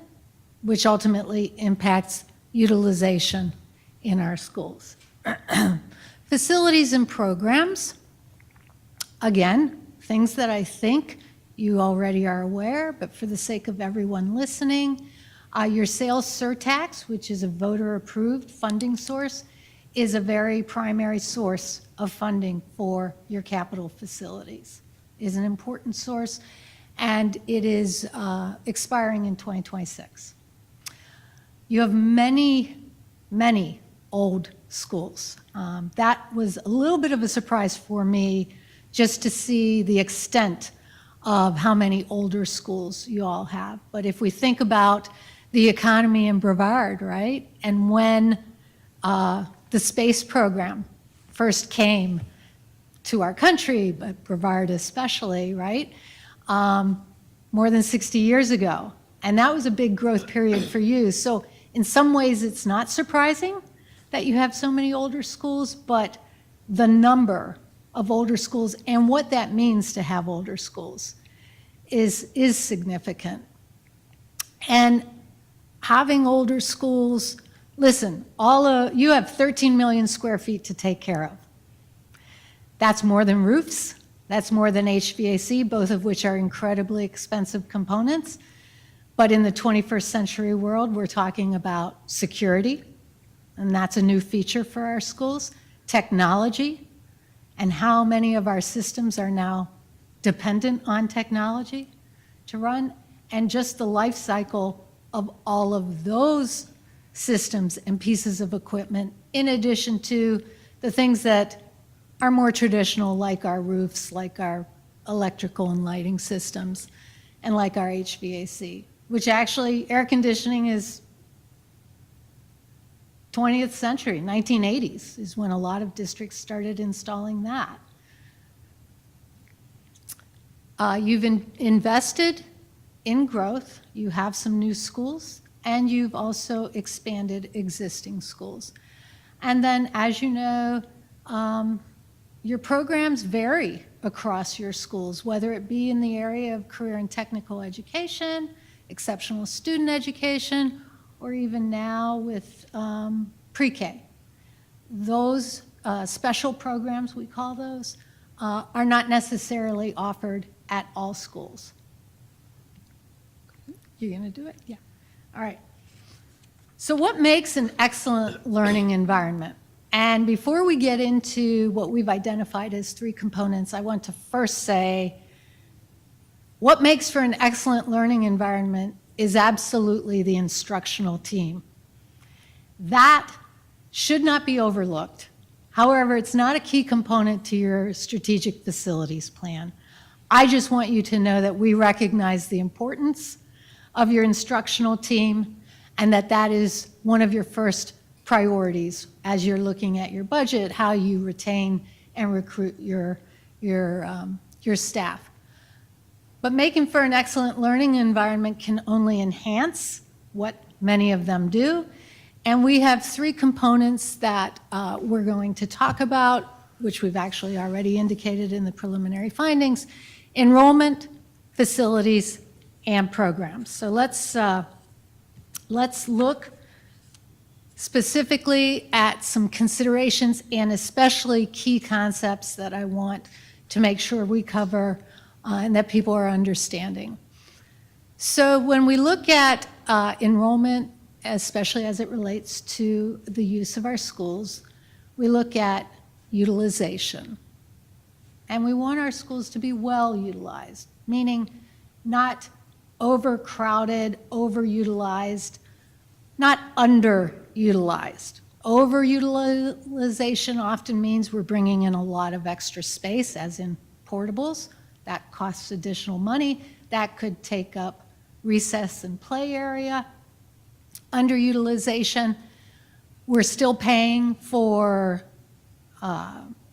which ultimately impacts utilization in our schools. Facilities and programs, again, things that I think you already are aware, but for the sake of everyone listening, your sales surtax, which is a voter-approved funding source, is a very primary source of funding for your capital facilities. It is an important source, and it is expiring in 2026. You have many, many old schools. That was a little bit of a surprise for me, just to see the extent of how many older schools you all have. But if we think about the economy in Brevard, right? And when the space program first came to our country, but Brevard especially, right? More than 60 years ago. And that was a big growth period for you. So in some ways, it's not surprising that you have so many older schools, but the number of older schools and what that means to have older schools is significant. And having older schools, listen, you have 13 million square feet to take care of. That's more than roofs, that's more than HVAC, both of which are incredibly expensive components. But in the 21st century world, we're talking about security, and that's a new feature for our schools, technology, and how many of our systems are now dependent on technology to run, and just the life cycle of all of those systems and pieces of equipment, in addition to the things that are more traditional, like our roofs, like our electrical and lighting systems, and like our HVAC, which actually air conditioning is 20th century, 1980s is when a lot of districts started installing that. You've invested in growth, you have some new schools, and you've also expanded existing schools. And then, as you know, your programs vary across your schools, whether it be in the area of career and technical education, exceptional student education, or even now with pre-K. Those special programs, we call those, are not necessarily offered at all schools. You're going to do it? Yeah. All right. So what makes an excellent learning environment? And before we get into what we've identified as 3 components, I want to first say what makes for an excellent learning environment is absolutely the instructional team. That should not be overlooked. However, it's not a key component to your strategic facilities plan. I just want you to know that we recognize the importance of your instructional team and that that is one of your first priorities as you're looking at your budget, how you retain and recruit your staff. But making for an excellent learning environment can only enhance what many of them do. And we have 3 components that we're going to talk about, which we've actually already indicated in the preliminary findings: enrollment, facilities, and programs. So let's look specifically at some considerations and especially key concepts that I want to make sure we cover and that people are understanding. So when we look at enrollment, especially as it relates to the use of our schools, we look at utilization. And we want our schools to be well utilized, meaning not overcrowded, overutilized, not underutilized. Overutilization often means we're bringing in a lot of extra space, as in portables. That costs additional money. That could take up recess and play area. Underutilization, we're still paying for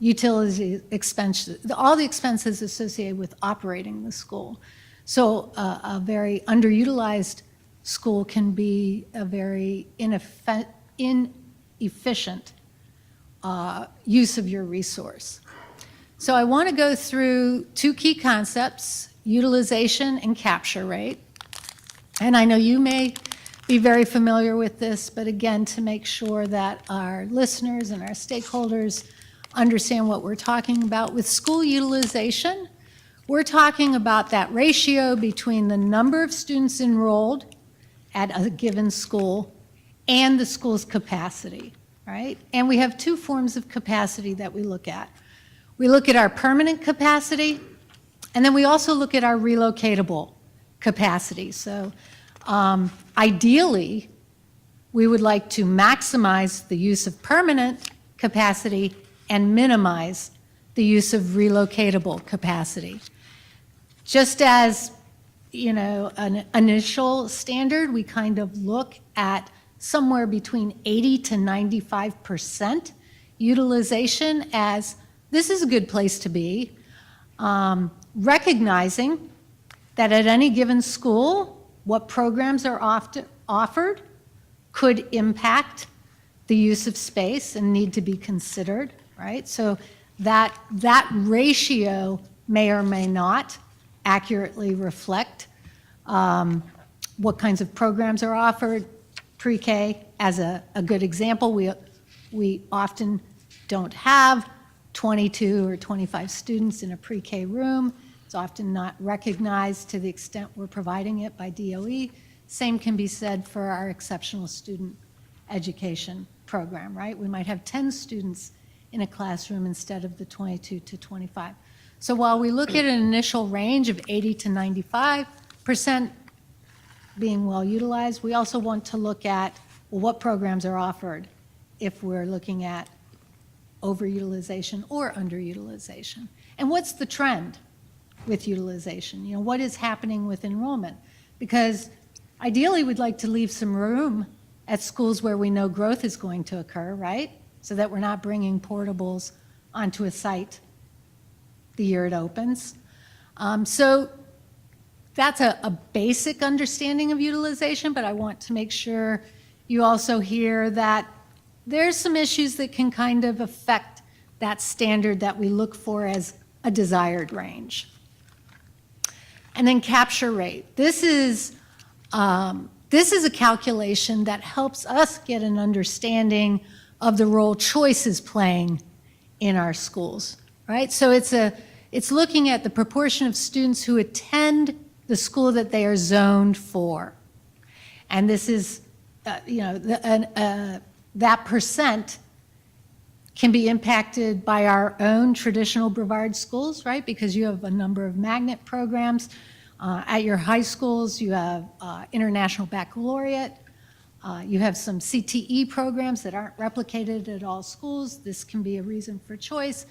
utility expenses, all the expenses associated with operating the school. So a very underutilized school can be a very inefficient use of your resource. So I want to go through 2 key concepts, utilization and capture rate. And I know you may be very familiar with this, but again, to make sure that our listeners and our stakeholders understand what we're talking about. With school utilization, we're talking about that ratio between the number of students enrolled at a given school and the school's capacity, right? And we have 2 forms of capacity that we look at. We look at our permanent capacity, and then we also look at our relocatable capacity. So ideally, we would like to maximize the use of permanent capacity and minimize the use of relocatable capacity. Just as, you know, an initial standard, we kind of look at somewhere between 80 to 95% utilization as this is a good place to be, recognizing that at any given school, what programs are often offered could impact the use of space and need to be considered, right? So that ratio may or may not accurately reflect what kinds of programs are offered. Pre-K, as a good example, we often don't have 22 or 25 students in a pre-K room. It's often not recognized to the extent we're providing it by DOE. Same can be said for our exceptional student education program, right? We might have 10 students in a classroom instead of the 22 to 25. So while we look at an initial range of 80 to 95% being well utilized, we also want to look at, well, what programs are offered if we're looking at overutilization or underutilization. And what's the trend with utilization? You know, what is happening with enrollment? Because ideally, we'd like to leave some room at schools where we know growth is going to occur, right? So that we're not bringing portables onto a site the year it opens. So that's a basic understanding of utilization, but I want to make sure you also hear that there's some issues that can kind of affect that standard that we look for as a desired range. And then capture rate. This is a calculation that helps us get an understanding of the role choice is playing in our schools, right? So it's looking at the proportion of students who attend the school that they are zoned for. And this is, that percent can be impacted by our own traditional Brevard schools, right? Because you have a number of magnet programs. At your high schools, you have International Baccalaureate You have some CTE programs that aren't replicated at all schools. This can be a reason for choice.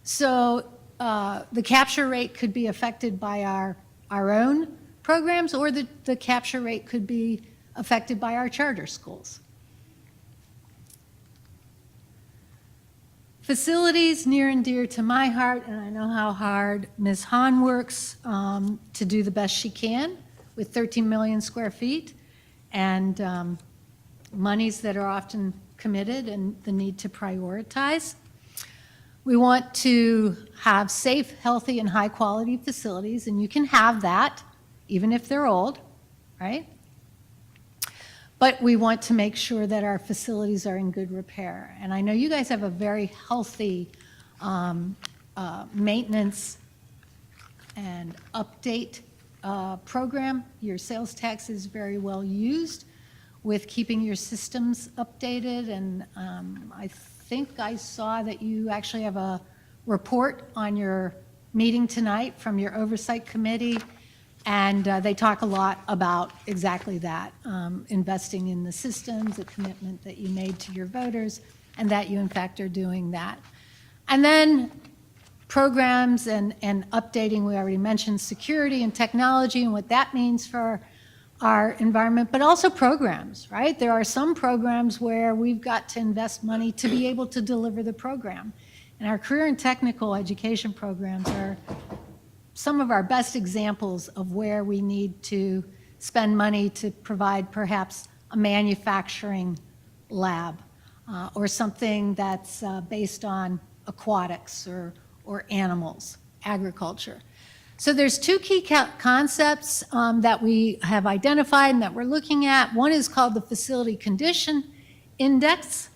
So the capture rate could be affected by our own programs, or the capture rate could be affected by our charter schools. Facilities near and dear to my heart, and I know how hard Ms. Hahn works to do the best she can with 13 million square feet and monies that are often committed and the need to prioritize. We want to have safe, healthy, and high-quality facilities, and you can have that even if they're old, right? But we want to make sure that our facilities are in good repair. And I know you guys have a very healthy maintenance and update program. Your sales tax is very well used with keeping your systems updated. And I think I saw that you actually have a report on your meeting tonight from your oversight committee. And they talk a lot about exactly that, investing in the systems, the commitment that you made to your voters, and that you in fact are doing that. And then programs and updating, we already mentioned security and technology and what that means for our environment, but also programs, right? There are some programs where we've got to invest money to be able to deliver the program. And our career and technical education programs are some of our best examples of where we need to spend money to provide perhaps a manufacturing lab or something that's based on aquatics or animals, agriculture. So there's two key concepts that we have identified and that we're looking at. One is called the Facility Condition Index,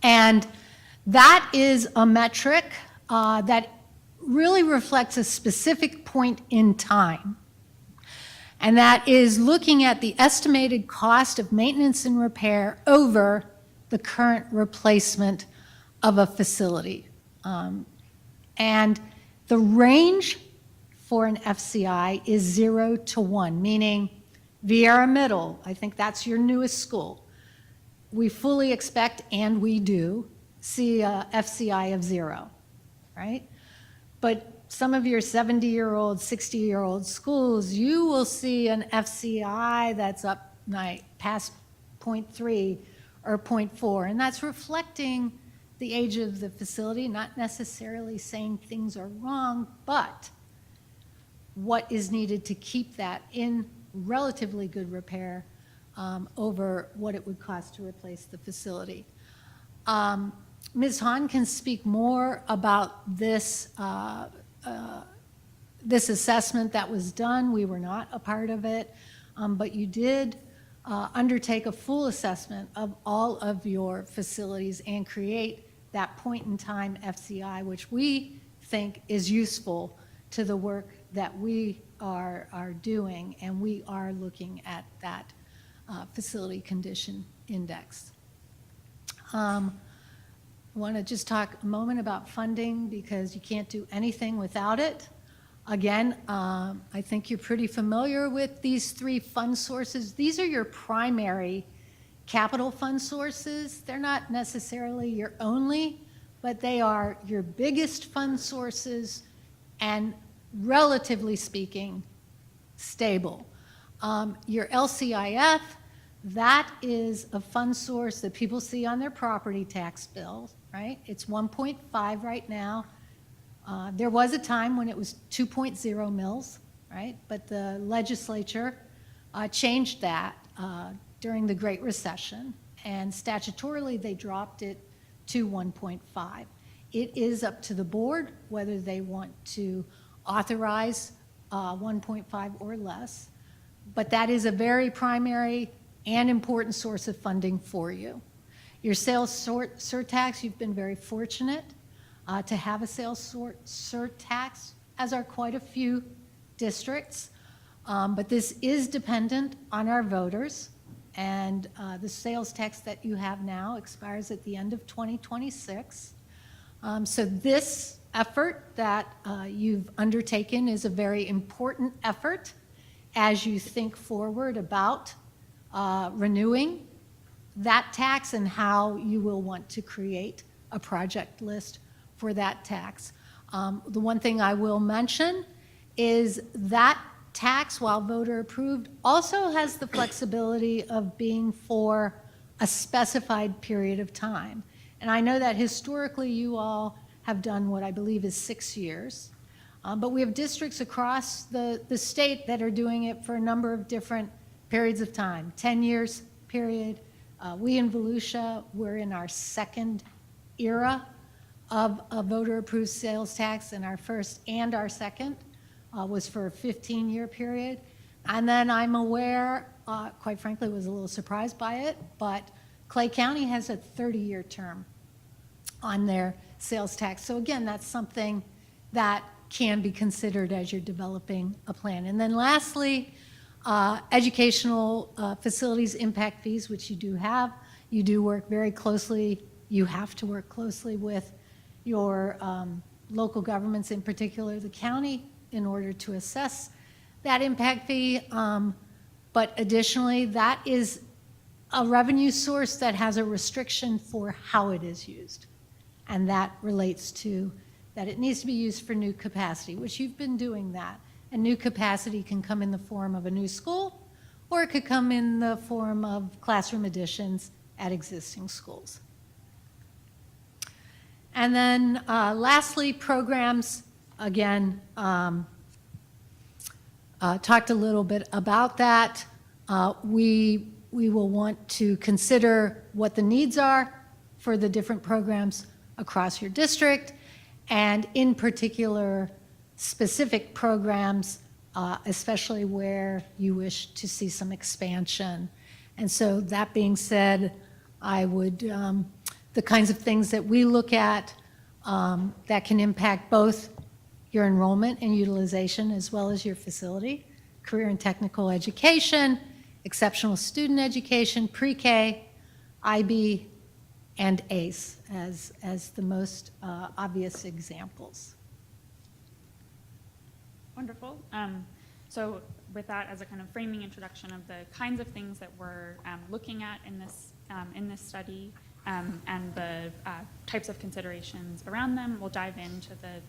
and that is a metric that really reflects a specific point in time. And that is looking at the estimated cost of maintenance and repair over the current replacement of a facility. And the range for an FCI is 0 to 1, meaning Vieira Middle, I think that's your newest school. We fully expect, and we do, see a FCI of 0, right? But some of your 70-year-old, 60-year-old schools, you will see an FCI that's up past 0.3 or 0.4, and that's reflecting the age of the facility, not necessarily saying things are wrong, but what is needed to keep that in relatively good repair over what it would cost to replace the facility. Ms. Hahn can speak more about this, this assessment that was done. We were not a part of it, but you did undertake a full assessment of all of your facilities and create that point-in-time FCI, which we think is useful to the work that we are doing, and we are looking at that facility condition index. I want to just talk a moment about funding because you can't do anything without it. Again, I think you're pretty familiar with these three fund sources. These are your primary capital fund sources. They're not necessarily your only, but they are your biggest fund sources and, relatively speaking, stable. Your LCIF, that is a fund source that people see on their property tax bills, right? It's 1.5 right now. There was a time when it was 2.0 mils, right? But the legislature changed that during the Great Recession, and statutorily they dropped it to 1.5. It is up to the board whether they want to authorize 1.5 or less, but that is a very primary and important source of funding for you. Your sales surtax, you've been very fortunate to have a sales surtax, as are quite a few districts, but this is dependent on our voters, and the sales tax that you have now expires at the end of 2026. So this effort that you've undertaken is a very important effort as you think forward about renewing that tax and how you will want to create a project list for that tax. The one thing I will mention is that tax, while voter approved, also has the flexibility of being for a specified period of time. And I know that historically you all have done what I believe is 6 years. But we have districts across the state that are doing it for a number of different periods of time, 10 years period. We in Volusia, we're in our second era of a voter-approved sales tax, and our first and our second was for a 15-year period. And then I'm aware, quite frankly, was a little surprised by it, but Clay County has a 30-year term on their sales tax. So again, that's something that can be considered as you're developing a plan. And then lastly, educational facilities impact fees, which you do have. You do work very closely, you have to work closely with your local governments, in particular the county, in order to assess that impact fee. But additionally, that is a revenue source that has a restriction for how it is used. And that relates to that it needs to be used for new capacity, which you've been doing that. And new capacity can come in the form of a new school, or it could come in the form of classroom additions at existing schools. And then lastly, programs, again, talked a little bit about that. We will want to consider what the needs are for the different programs across your district, and in particular, specific programs, especially where you wish to see some expansion. And so that being said, I would, the kinds of things that we look at that can impact both your enrollment and utilization as well as your facility, career and technical education, exceptional student education, pre-K, IB, and ACE as the most obvious examples. Wonderful. So with that as a kind of framing introduction of the kinds of things that we're looking at in this study and the types of considerations around them, we'll dive into the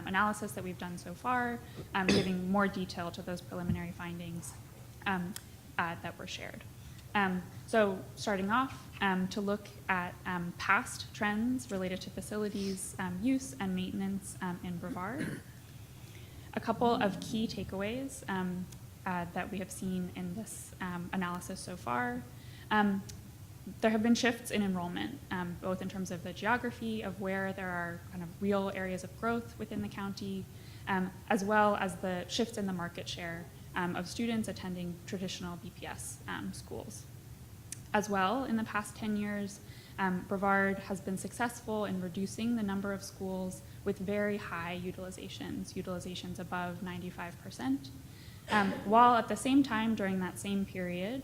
analysis that we've done so far, giving more detail to those preliminary findings that were shared. So starting off, to look at past trends related to facilities use and maintenance in Brevard. A couple of key takeaways that we have seen in this analysis so far. There have been shifts in enrollment, both in terms of the geography of where there are kind of real areas of growth within the county, as well as the shifts in the market share of students attending traditional BPS schools. As well, in the past 10 years, Brevard has been successful in reducing the number of schools with very high utilizations above 95%, while at the same time, during that same period,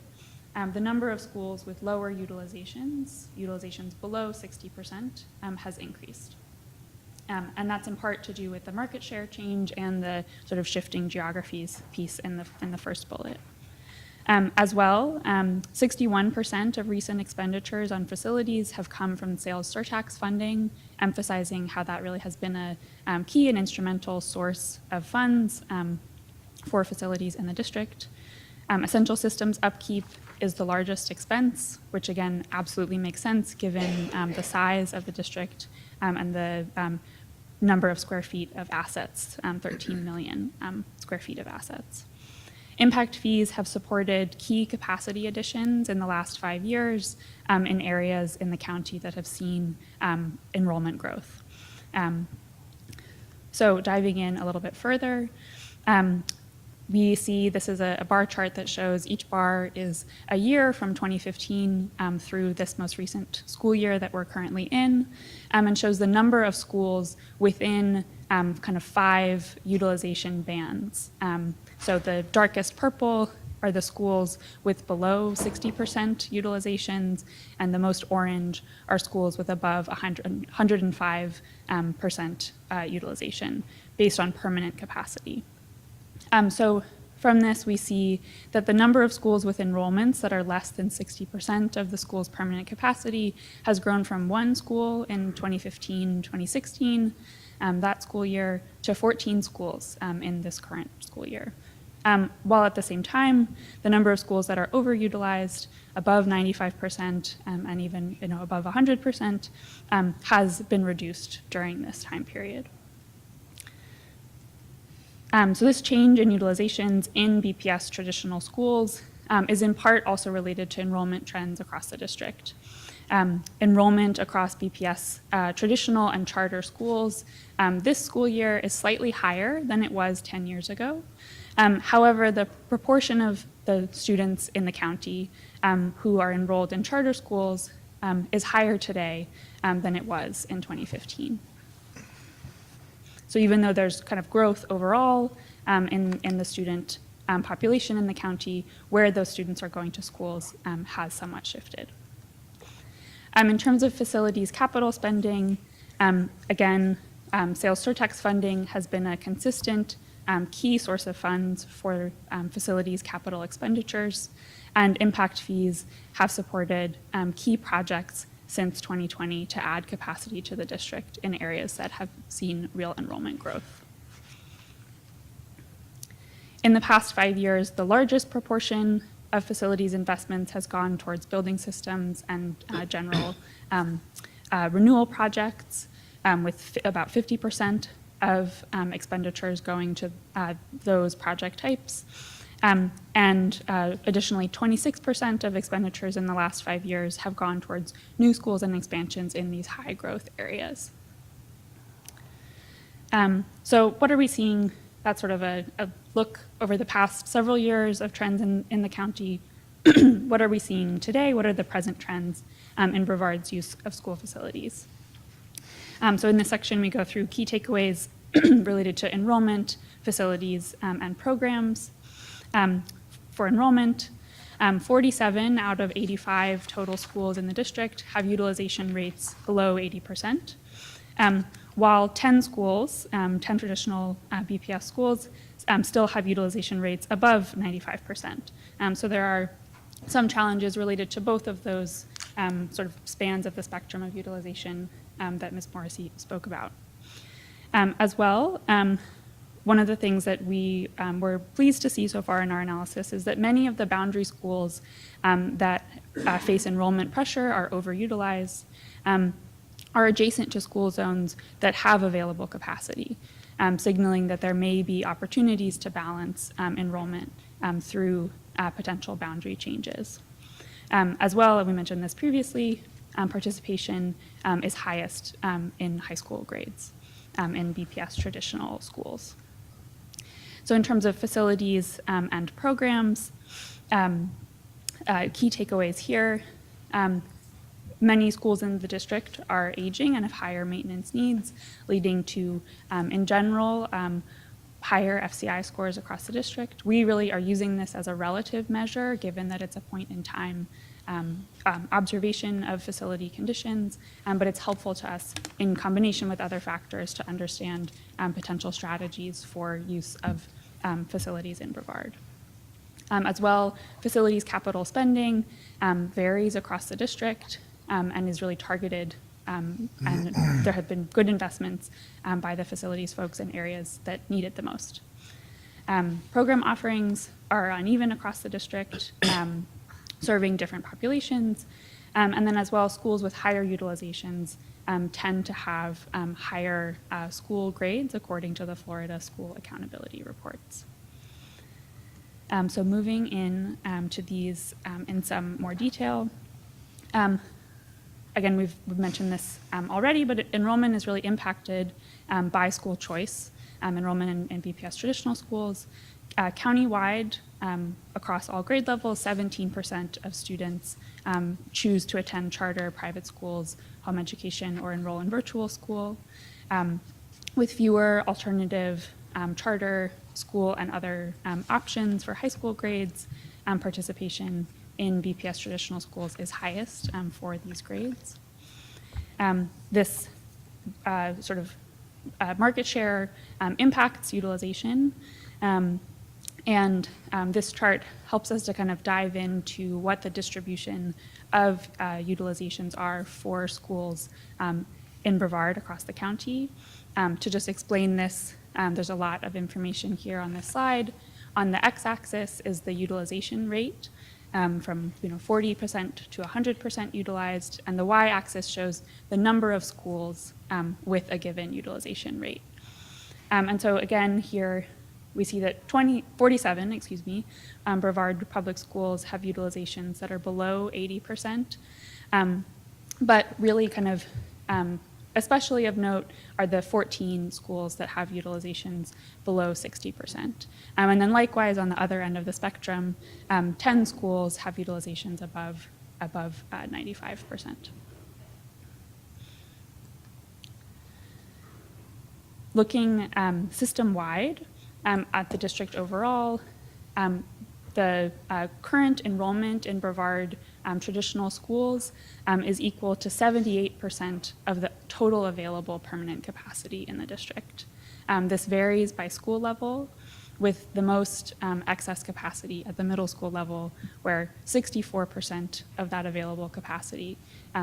the number of schools with lower utilizations below 60%, has increased. And that's in part to do with the market share change and the sort of shifting geographies piece in the first bullet. As well, 61% of recent expenditures on facilities have come from sales surtax funding, emphasizing how that really has been a key and instrumental source of funds for facilities in the district. Essential systems upkeep is the largest expense, which again absolutely makes sense given the size of the district and the number of square feet of assets, 13 million square feet of assets. Impact fees have supported key capacity additions in the last 5 years in areas in the county that have seen enrollment growth. So diving in a little bit further, we see this is a bar chart that shows each bar is a year from 2015 through this most recent school year that we're currently in, and shows the number of schools within kind of 5 utilization bands. So the darkest purple are the schools with below 60% utilizations, and the most orange are schools with above 105% utilization based on permanent capacity. So From this, we see that the number of schools with enrollments that are less than 60% of the school's permanent capacity has grown from 1 school in 2015-2016, that school year, to 14 schools in this current school year. While at the same time, the number of schools that are overutilized, above 95%, and even above 100%, has been reduced during this time period. So this change in utilizations in BPS traditional schools is in part also related to enrollment trends across the district. Enrollment across BPS traditional and charter schools this school year is slightly higher than it was 10 years ago. However, the proportion of the students in the county who are enrolled in charter schools is higher today than it was in 2015. So even though there's kind of growth overall in the student population in the county, where those students are going to schools has somewhat shifted. In terms of facilities capital spending, again, sales surtax funding has been a consistent key source of funds for facilities capital expenditures, and impact fees have supported key projects since 2020 to add capacity to the district in areas that have seen real enrollment growth. In the past 5 years, the largest proportion of facilities investments has gone towards building systems and general renewal projects, with about 50% of expenditures going to those project types. And additionally, 26% of expenditures in the last 5 years have gone towards new schools and expansions in these high growth areas. So what are we seeing? That's sort of a look over the past several years of trends in the county. What are we seeing today? What are the present trends in Brevard's use of school facilities? So in this section, we go through key takeaways related to enrollment, facilities, and programs. For enrollment, 47 out of 85 total schools in the district have utilization rates below 80%, while 10 schools, 10 traditional BPS schools, still have utilization rates above 95%. So there are some challenges related to both of those sort of spans of the spectrum of utilization that Ms. Morrissey spoke about. As well, one of the things that we were pleased to see so far in our analysis is that many of the boundary schools that face enrollment pressure are overutilized, are adjacent to school zones that have available capacity, signaling that there may be opportunities to balance enrollment through potential boundary changes. As well, and we mentioned this previously, participation is highest in high school grades in BPS traditional schools. So in terms of facilities and programs, key takeaways here, many schools in the district are aging and have higher maintenance needs, leading to, in general, higher FCI scores across the district. We really are using this as a relative measure, given that it's a point in time observation of facility conditions, but it's helpful to us in combination with other factors to understand potential strategies for use of facilities in Brevard. As well, facilities capital spending varies across the district and is really targeted, and there have been good investments by the facilities folks in areas that need it the most. Program offerings are uneven across the district, serving different populations, and then as well, schools with higher utilizations tend to have higher school grades according to the Florida School Accountability Reports. So moving in to these in some more detail. Again, we've mentioned this already, but enrollment is really impacted by school choice, enrollment in BPS traditional schools. Countywide, across all grade levels, 17% of students choose to attend charter, private schools, home education, or enroll in virtual school. With fewer alternative charter school and other options for high school grades, participation in BPS traditional schools is highest for these grades. This sort of market share impacts utilization. And this chart helps us to kind of dive into what the distribution of utilizations are for schools in Brevard across the county. To just explain this, there's a lot of information here on this slide. On the x-axis is the utilization rate from 40% to 100% utilized, and the y-axis shows the number of schools with a given utilization rate. And so again, here we see that 47 Brevard Public Schools have utilizations that are below 80%, but really kind of especially of note are the 14 schools that have utilizations below 60%. And then likewise, on the other end of the spectrum, 10 schools have utilizations above 95%. Looking system-wide at the district overall, the current enrollment in Brevard traditional schools is equal to 78% of the total available permanent capacity in the district. This varies by school level, with the most excess capacity at the middle school level, where 64% of that available capacity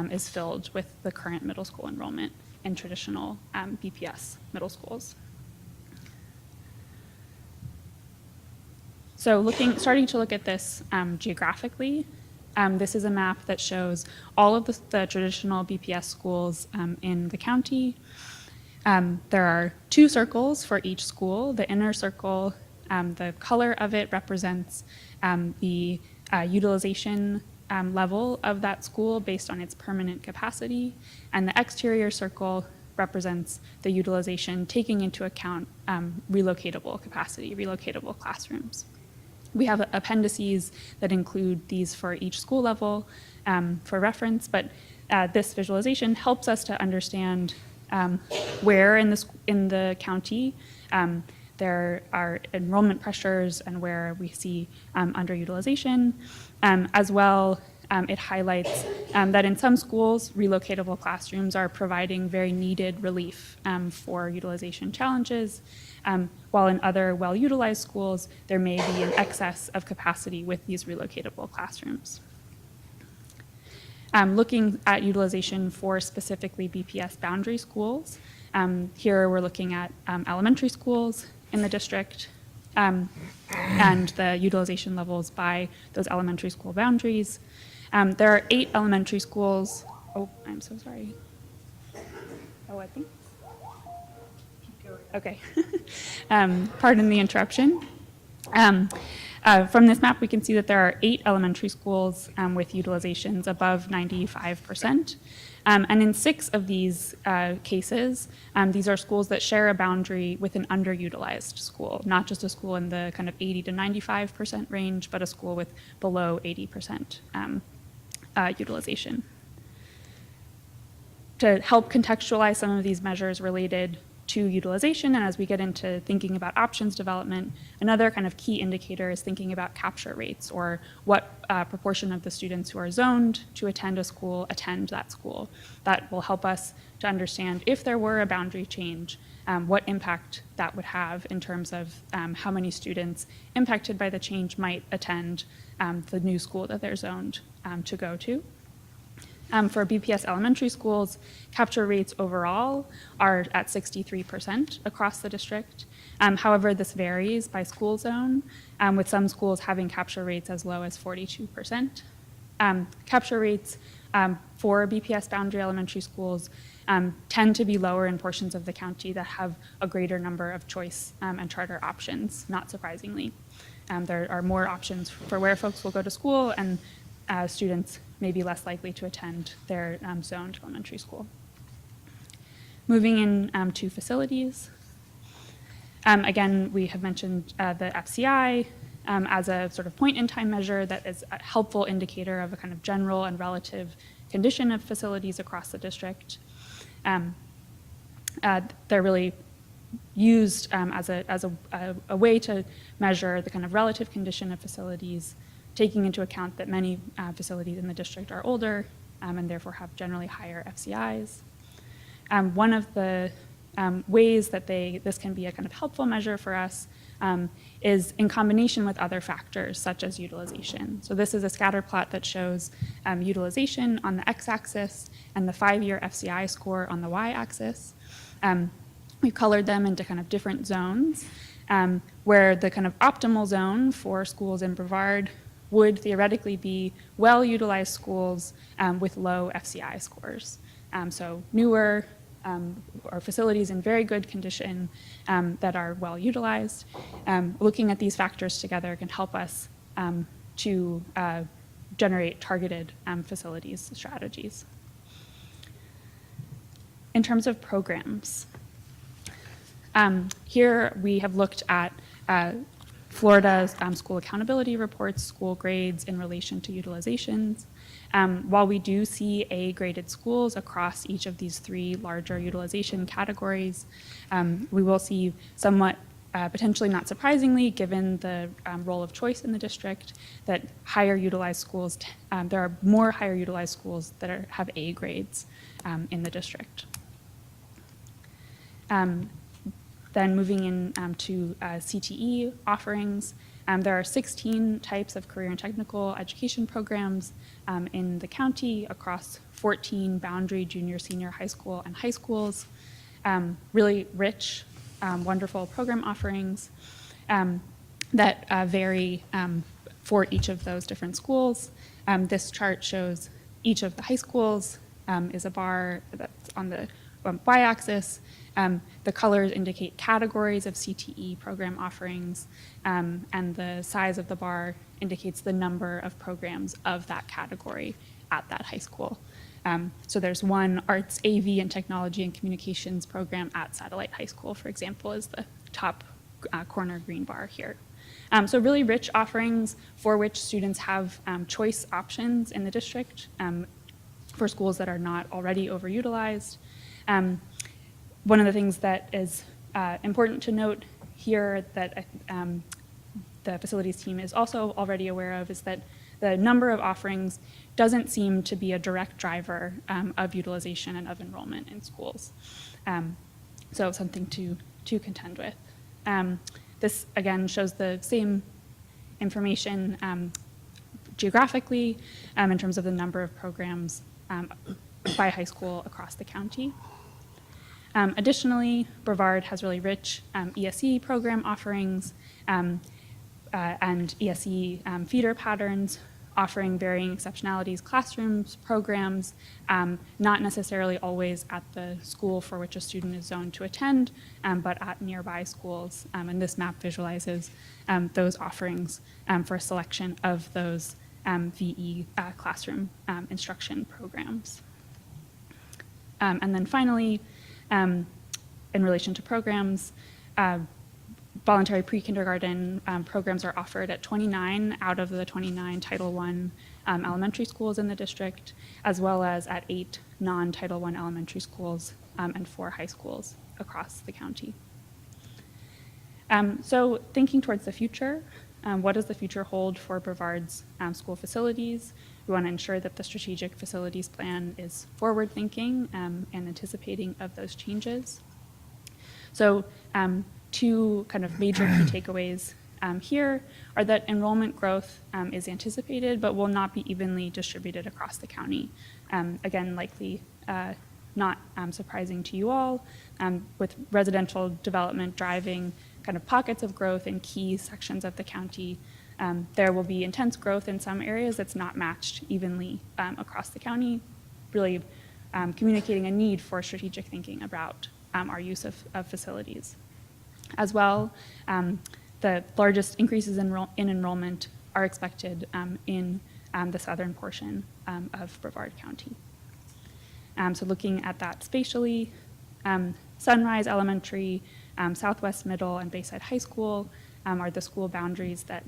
is filled with the current middle school enrollment in traditional BPS middle schools. So starting to look at this geographically, this is a map that shows all of the traditional BPS schools in the county. There are 2 circles for each school. The inner circle, the color of it represents the utilization level of that school based on its permanent capacity, and the exterior circle represents the utilization taking into account relocatable capacity, relocatable classrooms. We have appendices that include these for each school level for reference, but this visualization helps us to understand where in the county there are enrollment pressures and where we see underutilization. As well, it highlights that in some schools, relocatable classrooms are providing very needed relief for utilization challenges, while in other well-utilized schools, there may be an excess of capacity with these relocatable classrooms. Looking at utilization for specifically BPS boundary schools, here we're looking at elementary schools in the district and the utilization levels by those elementary school boundaries. There are 8 elementary schools. Oh, I'm so sorry. Oh, I think. Okay. Pardon the interruption. From this map, we can see that there are 8 elementary schools with utilizations above 95%. And in 6 of these cases, these are schools that share a boundary with an underutilized school, not just a school in the kind of 80 to 95% range, but a school with below 80% utilization. To help contextualize some of these measures related to utilization, and as we get into thinking about options development, another kind of key indicator is thinking about capture rates, or what proportion of the students who are zoned to attend a school attend that school. That will help us to understand if there were a boundary change, what impact that would have in terms of how many students impacted by the change might attend the new school that they're zoned to go to. For BPS elementary schools, capture rates overall are at 63% across the district. However, this varies by school zone, with some schools having capture rates as low as 42%. Capture rates for BPS boundary elementary schools tend to be lower in portions of the county that have a greater number of choice and charter options, not surprisingly. There are more options for where folks will go to school, and students may be less likely to attend their zoned elementary school. Moving in to facilities. Again, we have mentioned the FCI as a sort of point-in-time measure that is a helpful indicator of a kind of general and relative condition of facilities across the district. They're really used as a way to measure the kind of relative condition of facilities, taking into account that many facilities in the district are older and therefore have generally higher FCIs. One of the ways that this can be a kind of helpful measure for us is in combination with other factors such as utilization. So this is a scatter plot that shows utilization on the x-axis and the 5-year FCI score on the y-axis. We've colored them into kind of different zones, where the kind of optimal zone for schools in Brevard would theoretically be well-utilized schools with low FCI scores. So newer or facilities in very good condition that are well-utilized. Looking at these factors together can help us to generate targeted facilities strategies. In terms of programs, here we have looked at Florida's school accountability reports, school grades in relation to utilizations. While we do see A-graded schools across each of these 3 larger utilization categories, we will see somewhat, potentially not surprisingly, given the role of choice in the district, that higher utilized schools, there are more higher utilized schools that have A grades in the district. Then moving in to CTE offerings, there are 16 types of career and technical education programs in the county across 14 boundary junior, senior high school and high schools. Really rich, wonderful program offerings that vary for each of those different schools. This chart shows each of the high schools is a bar that's on the y-axis. The colors indicate categories of CTE program offerings, and the size of the bar indicates the number of programs of that category at that high school. So there's one arts, AV, and technology and communications program at Satellite High School, for example, is the top corner green bar here. So really rich offerings for which students have choice options in the district for schools that are not already overutilized. One of the things that is important to note here that the facilities team is also already aware of is that the number of offerings doesn't seem to be a direct driver of utilization and of enrollment in schools. So something to contend with. This again shows the same information geographically in terms of the number of programs by high school across the county. Additionally, Brevard has really rich ESE program offerings and ESE feeder patterns offering varying exceptionalities, classrooms, programs, not necessarily always at the school for which a student is zoned to attend, but at nearby schools. And this map visualizes those offerings for a selection of those VE classroom instruction programs. And then finally, in relation to programs, voluntary pre-kindergarten programs are offered at 29 out of the 29 Title I elementary schools in the district, as well as at 8 non-Title I elementary schools and 4 high schools across the county. So thinking towards the future, what does the future hold for Brevard's school facilities? We want to ensure that the strategic facilities plan is forward-thinking and anticipating of those changes. So 2 kind of major key takeaways here are that enrollment growth is anticipated, but will not be evenly distributed across the county. Again, likely not surprising to you all, with residential development driving kind of pockets of growth in key sections of the county. There will be intense growth in some areas that's not matched evenly across the county, really communicating a need for strategic thinking about our use of facilities. As well, the largest increases in enrollment are expected in the southern portion of Brevard County. So looking at that spatially, Sunrise Elementary, Southwest Middle, and Bayside High School are the school boundaries that,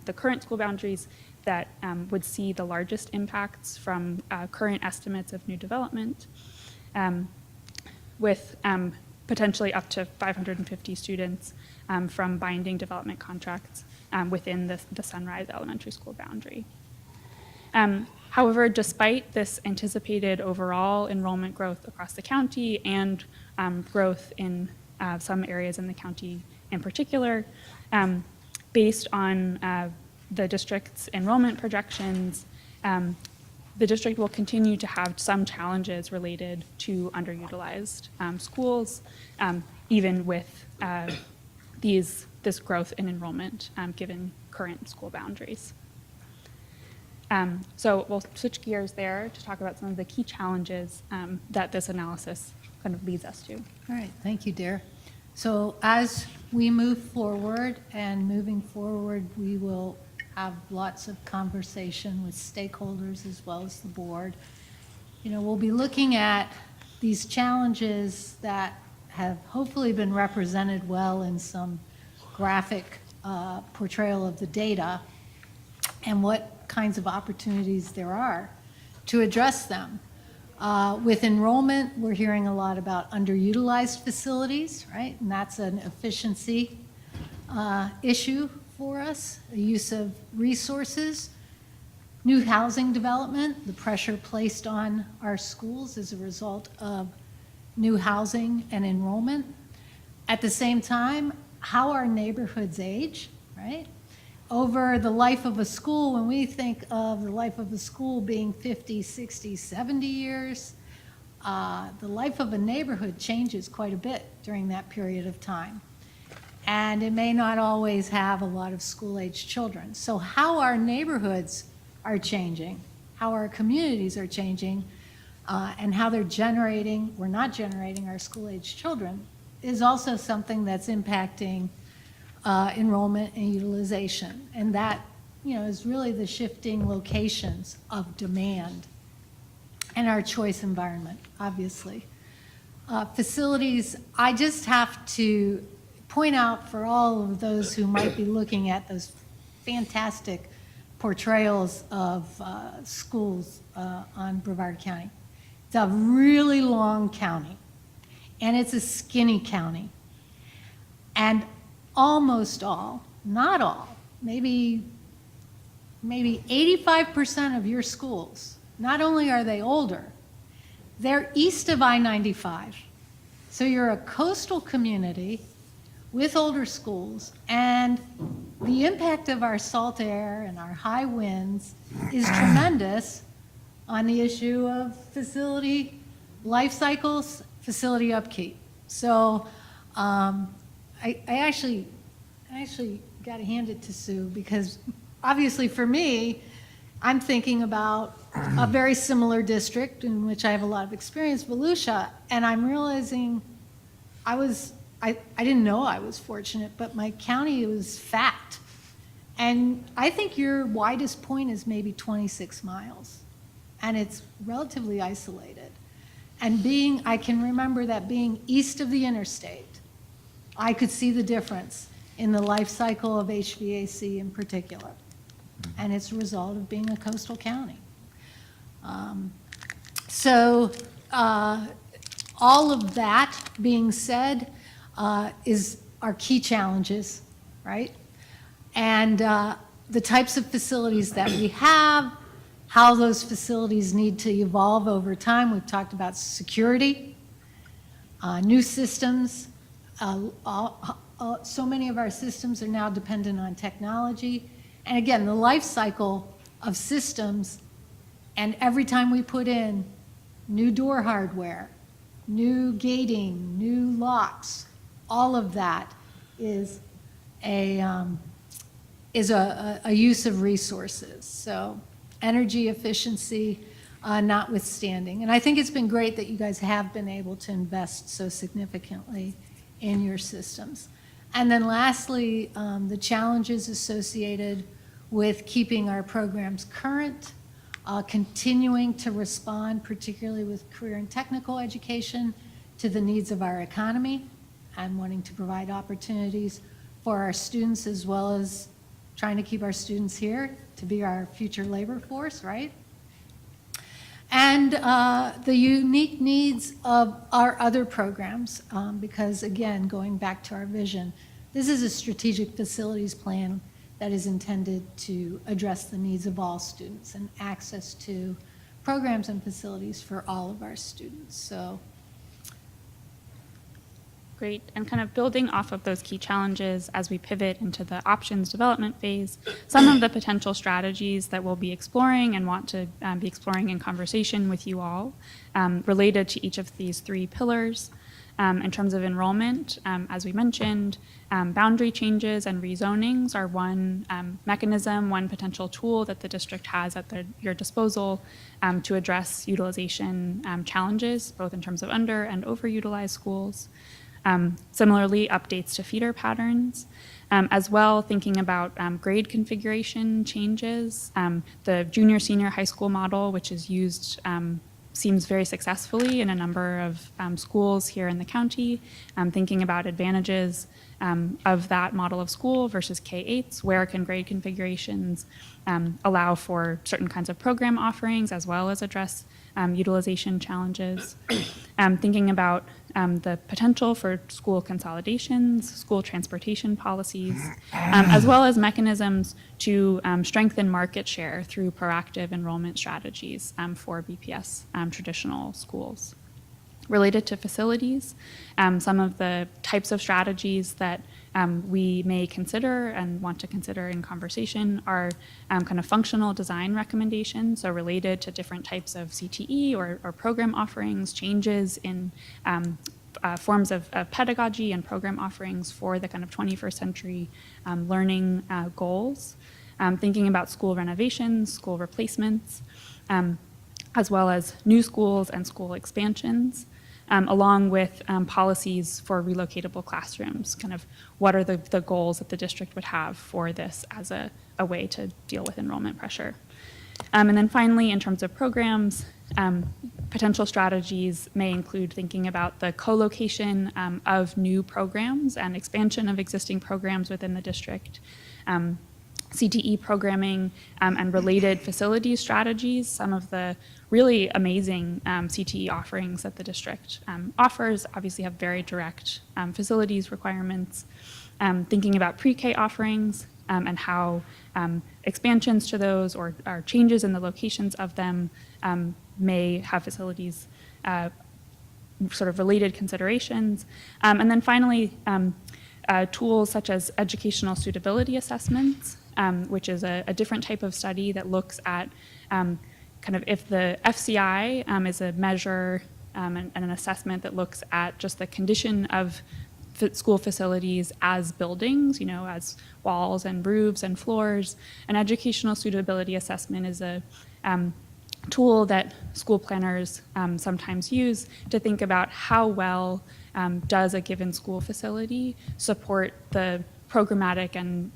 the current school boundaries that would see the largest impacts from current estimates of new development, with potentially up to 550 students from binding development contracts within the Sunrise Elementary School boundary. However, despite this anticipated overall enrollment growth across the county and growth in some areas in the county in particular. Based on the district's enrollment projections, the district will continue to have some challenges related to underutilized schools, even with this growth in enrollment, given current school boundaries. So we'll switch gears there to talk about some of the key challenges that this analysis kind of leads us to. All right, thank you, Dare. So as we move forward, we will have lots of conversation with stakeholders as well as the board. You know, we'll be looking at these challenges that have hopefully been represented well in some graphic portrayal of the data and what kinds of opportunities there are to address them. With enrollment, we're hearing a lot about underutilized facilities, right? And that's an efficiency issue for us, the use of resources, new housing development, the pressure placed on our schools as a result of new housing and enrollment. At the same time, how our neighborhoods age, right? Over the life of a school, when we think of the life of a school being 50, 60, 70 years, the life of a neighborhood changes quite a bit during that period of time. And it may not always have a lot of school-age children. So how our neighborhoods are changing, how our communities are changing, and how we're not generating our school-age children is also something that's impacting enrollment and utilization. And that, is really the shifting locations of demand and our choice environment, obviously. Facilities, I just have to point out for all of those who might be looking at those fantastic portrayals of schools on Brevard County. It's a really long county, and it's a skinny county. And almost all, not all, maybe 85% of your schools, not only are they older, they're east of I-95. So you're a coastal community with older schools, and the impact of our salt air and our high winds is tremendous on the issue of facility life cycles, facility upkeep. So I actually got to hand it to Sue, because obviously for me, I'm thinking about a very similar district in which I have a lot of experience, Volusia, and I'm realizing I didn't know I was fortunate, but my county was fat. And I think your widest point is maybe 26 miles, and it's relatively isolated. And I can remember that being east of the interstate, I could see the difference in the life cycle of HVAC in particular. And it's a result of being a coastal county. All of that being said, are key challenges, right? And the types of facilities that we have, how those facilities need to evolve over time. We've talked about security, new systems. So many of our systems are now dependent on technology. And again, the life cycle of systems, and every time we put in new door hardware, new gating, new locks, all of that is a use of resources. So energy efficiency notwithstanding. And I think it's been great that you guys have been able to invest so significantly in your systems. And then lastly, the challenges associated with keeping our programs current, continuing to respond, particularly with career and technical education, to the needs of our economy, and wanting to provide opportunities for our students, as well as trying to keep our students here to be our future labor force, right? And the unique needs of our other programs, because again, going back to our vision, this is a strategic facilities plan that is intended to address the needs of all students and access to programs and facilities for all of our students. So Great. And kind of building off of those key challenges as we pivot into the options development phase, some of the potential strategies that we'll be exploring and want to be exploring in conversation with you all related to each of these three pillars. In terms of enrollment, as we mentioned, boundary changes and rezonings are one mechanism, one potential tool that the district has at your disposal to address utilization challenges, both in terms of under and overutilized schools. Similarly, updates to feeder patterns. As well, thinking about grade configuration changes. The junior-senior high school model, which is used seems very successfully in a number of schools here in the county, thinking about advantages of that model of school versus K-8s, where can grade configurations allow for certain kinds of program offerings as well as address utilization challenges. Thinking about the potential for school consolidations, school transportation policies, as well as mechanisms to strengthen market share through proactive enrollment strategies for BPS traditional schools. Related to facilities, some of the types of strategies that we may consider and want to consider in conversation are kind of functional design recommendations, so related to different types of CTE or program offerings, changes in forms of pedagogy and program offerings for the kind of 21st century learning goals. Thinking about school renovations, school replacements, as well as new schools and school expansions. Along with policies for relocatable classrooms, kind of what are the goals that the district would have for this as a way to deal with enrollment pressure. And then finally, in terms of programs, potential strategies may include thinking about the co-location of new programs and expansion of existing programs within the district. CTE programming and related facilities strategies, some of the really amazing CTE offerings that the district offers obviously have very direct facilities requirements. Thinking about pre-K offerings and how expansions to those or changes in the locations of them may have facilities sort of related considerations. And then finally, tools such as educational suitability assessments, which is a different type of study that looks at kind of if the FCI is a measure and an assessment that looks at just the condition of school facilities as buildings, as walls and roofs and floors. An educational suitability assessment is a tool that school planners sometimes use to think about how well does a given school facility support the programmatic and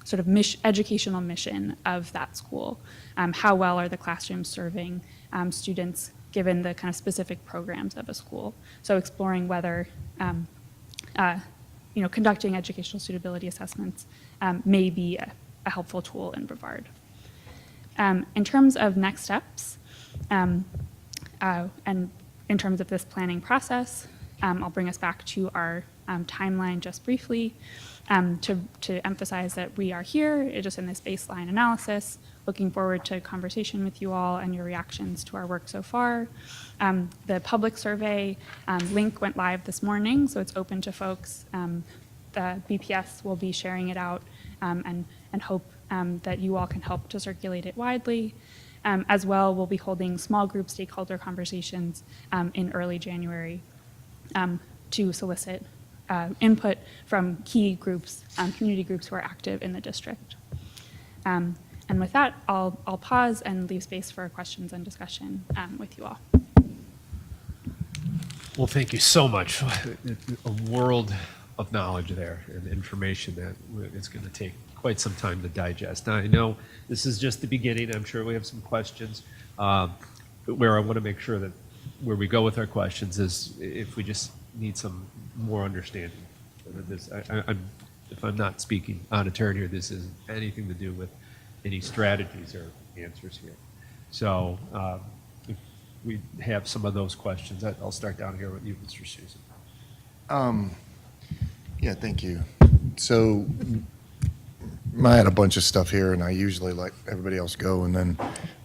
sort of educational mission of that school. How well are the classrooms serving students given the kind of specific programs of a school? So exploring whether conducting educational suitability assessments may be a helpful tool in Brevard. In terms of next steps, and in terms of this planning process, I'll bring us back to our timeline just briefly to emphasize that we are here just in this baseline analysis, looking forward to conversation with you all and your reactions to our work so far. The public survey link went live this morning, so it's open to folks. The BPS will be sharing it out and hope that you all can help to circulate it widely. As well, we'll be holding small group stakeholder conversations in early January to solicit input from key groups, community groups who are active in the district. And with that, I'll pause and leave space for questions and discussion with you all. Well, thank you so much. A world of knowledge there and information that it's going to take quite some time to digest. Now, I know this is just the beginning. I'm sure we have some questions. Where I want to make sure that where we go with our questions is if we just need some more understanding. If I'm not speaking out of turn here, this isn't anything to do with any strategies or answers here. So if we have some of those questions, I'll start down here with you, Mr. Susan. Yeah, thank you. So I had a bunch of stuff here, and I usually let everybody else go and then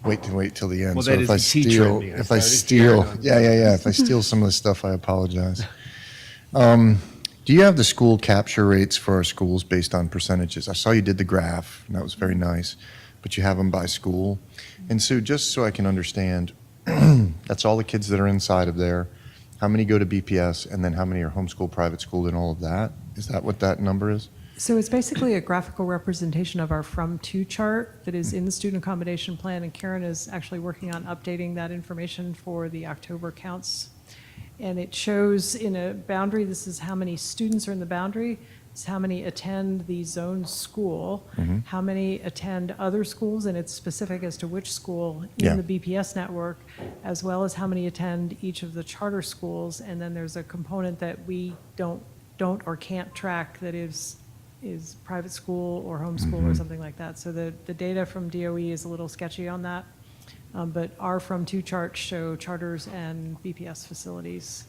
wait till the end. Well, So that if is I the teacher in me. if I steal, if I steal some of the stuff, I apologize. Do you have the school capture rates for our schools based on percentages? I saw you did the graph, and that was very nice, but you have them by school. And Sue, just so I can understand, that's all the kids that are inside of there. How many go to BPS, and then how many are homeschool, private school, and all of that? Is that what that number is? So it's basically a graphical representation of our From To chart that is in the student accommodation plan, and Karen is actually working on updating that information for the October counts. And it shows in a boundary, this is how many students are in the boundary, it's how many attend the zone school, how many attend other schools, and it's specific as to which school Yeah. in the BPS network, as well as how many attend each of the charter schools. And then there's a component that we don't or can't track that is private school or homeschool or something like that. So the data from DOE is a little sketchy on that. But our From To charts show charters and BPS facilities.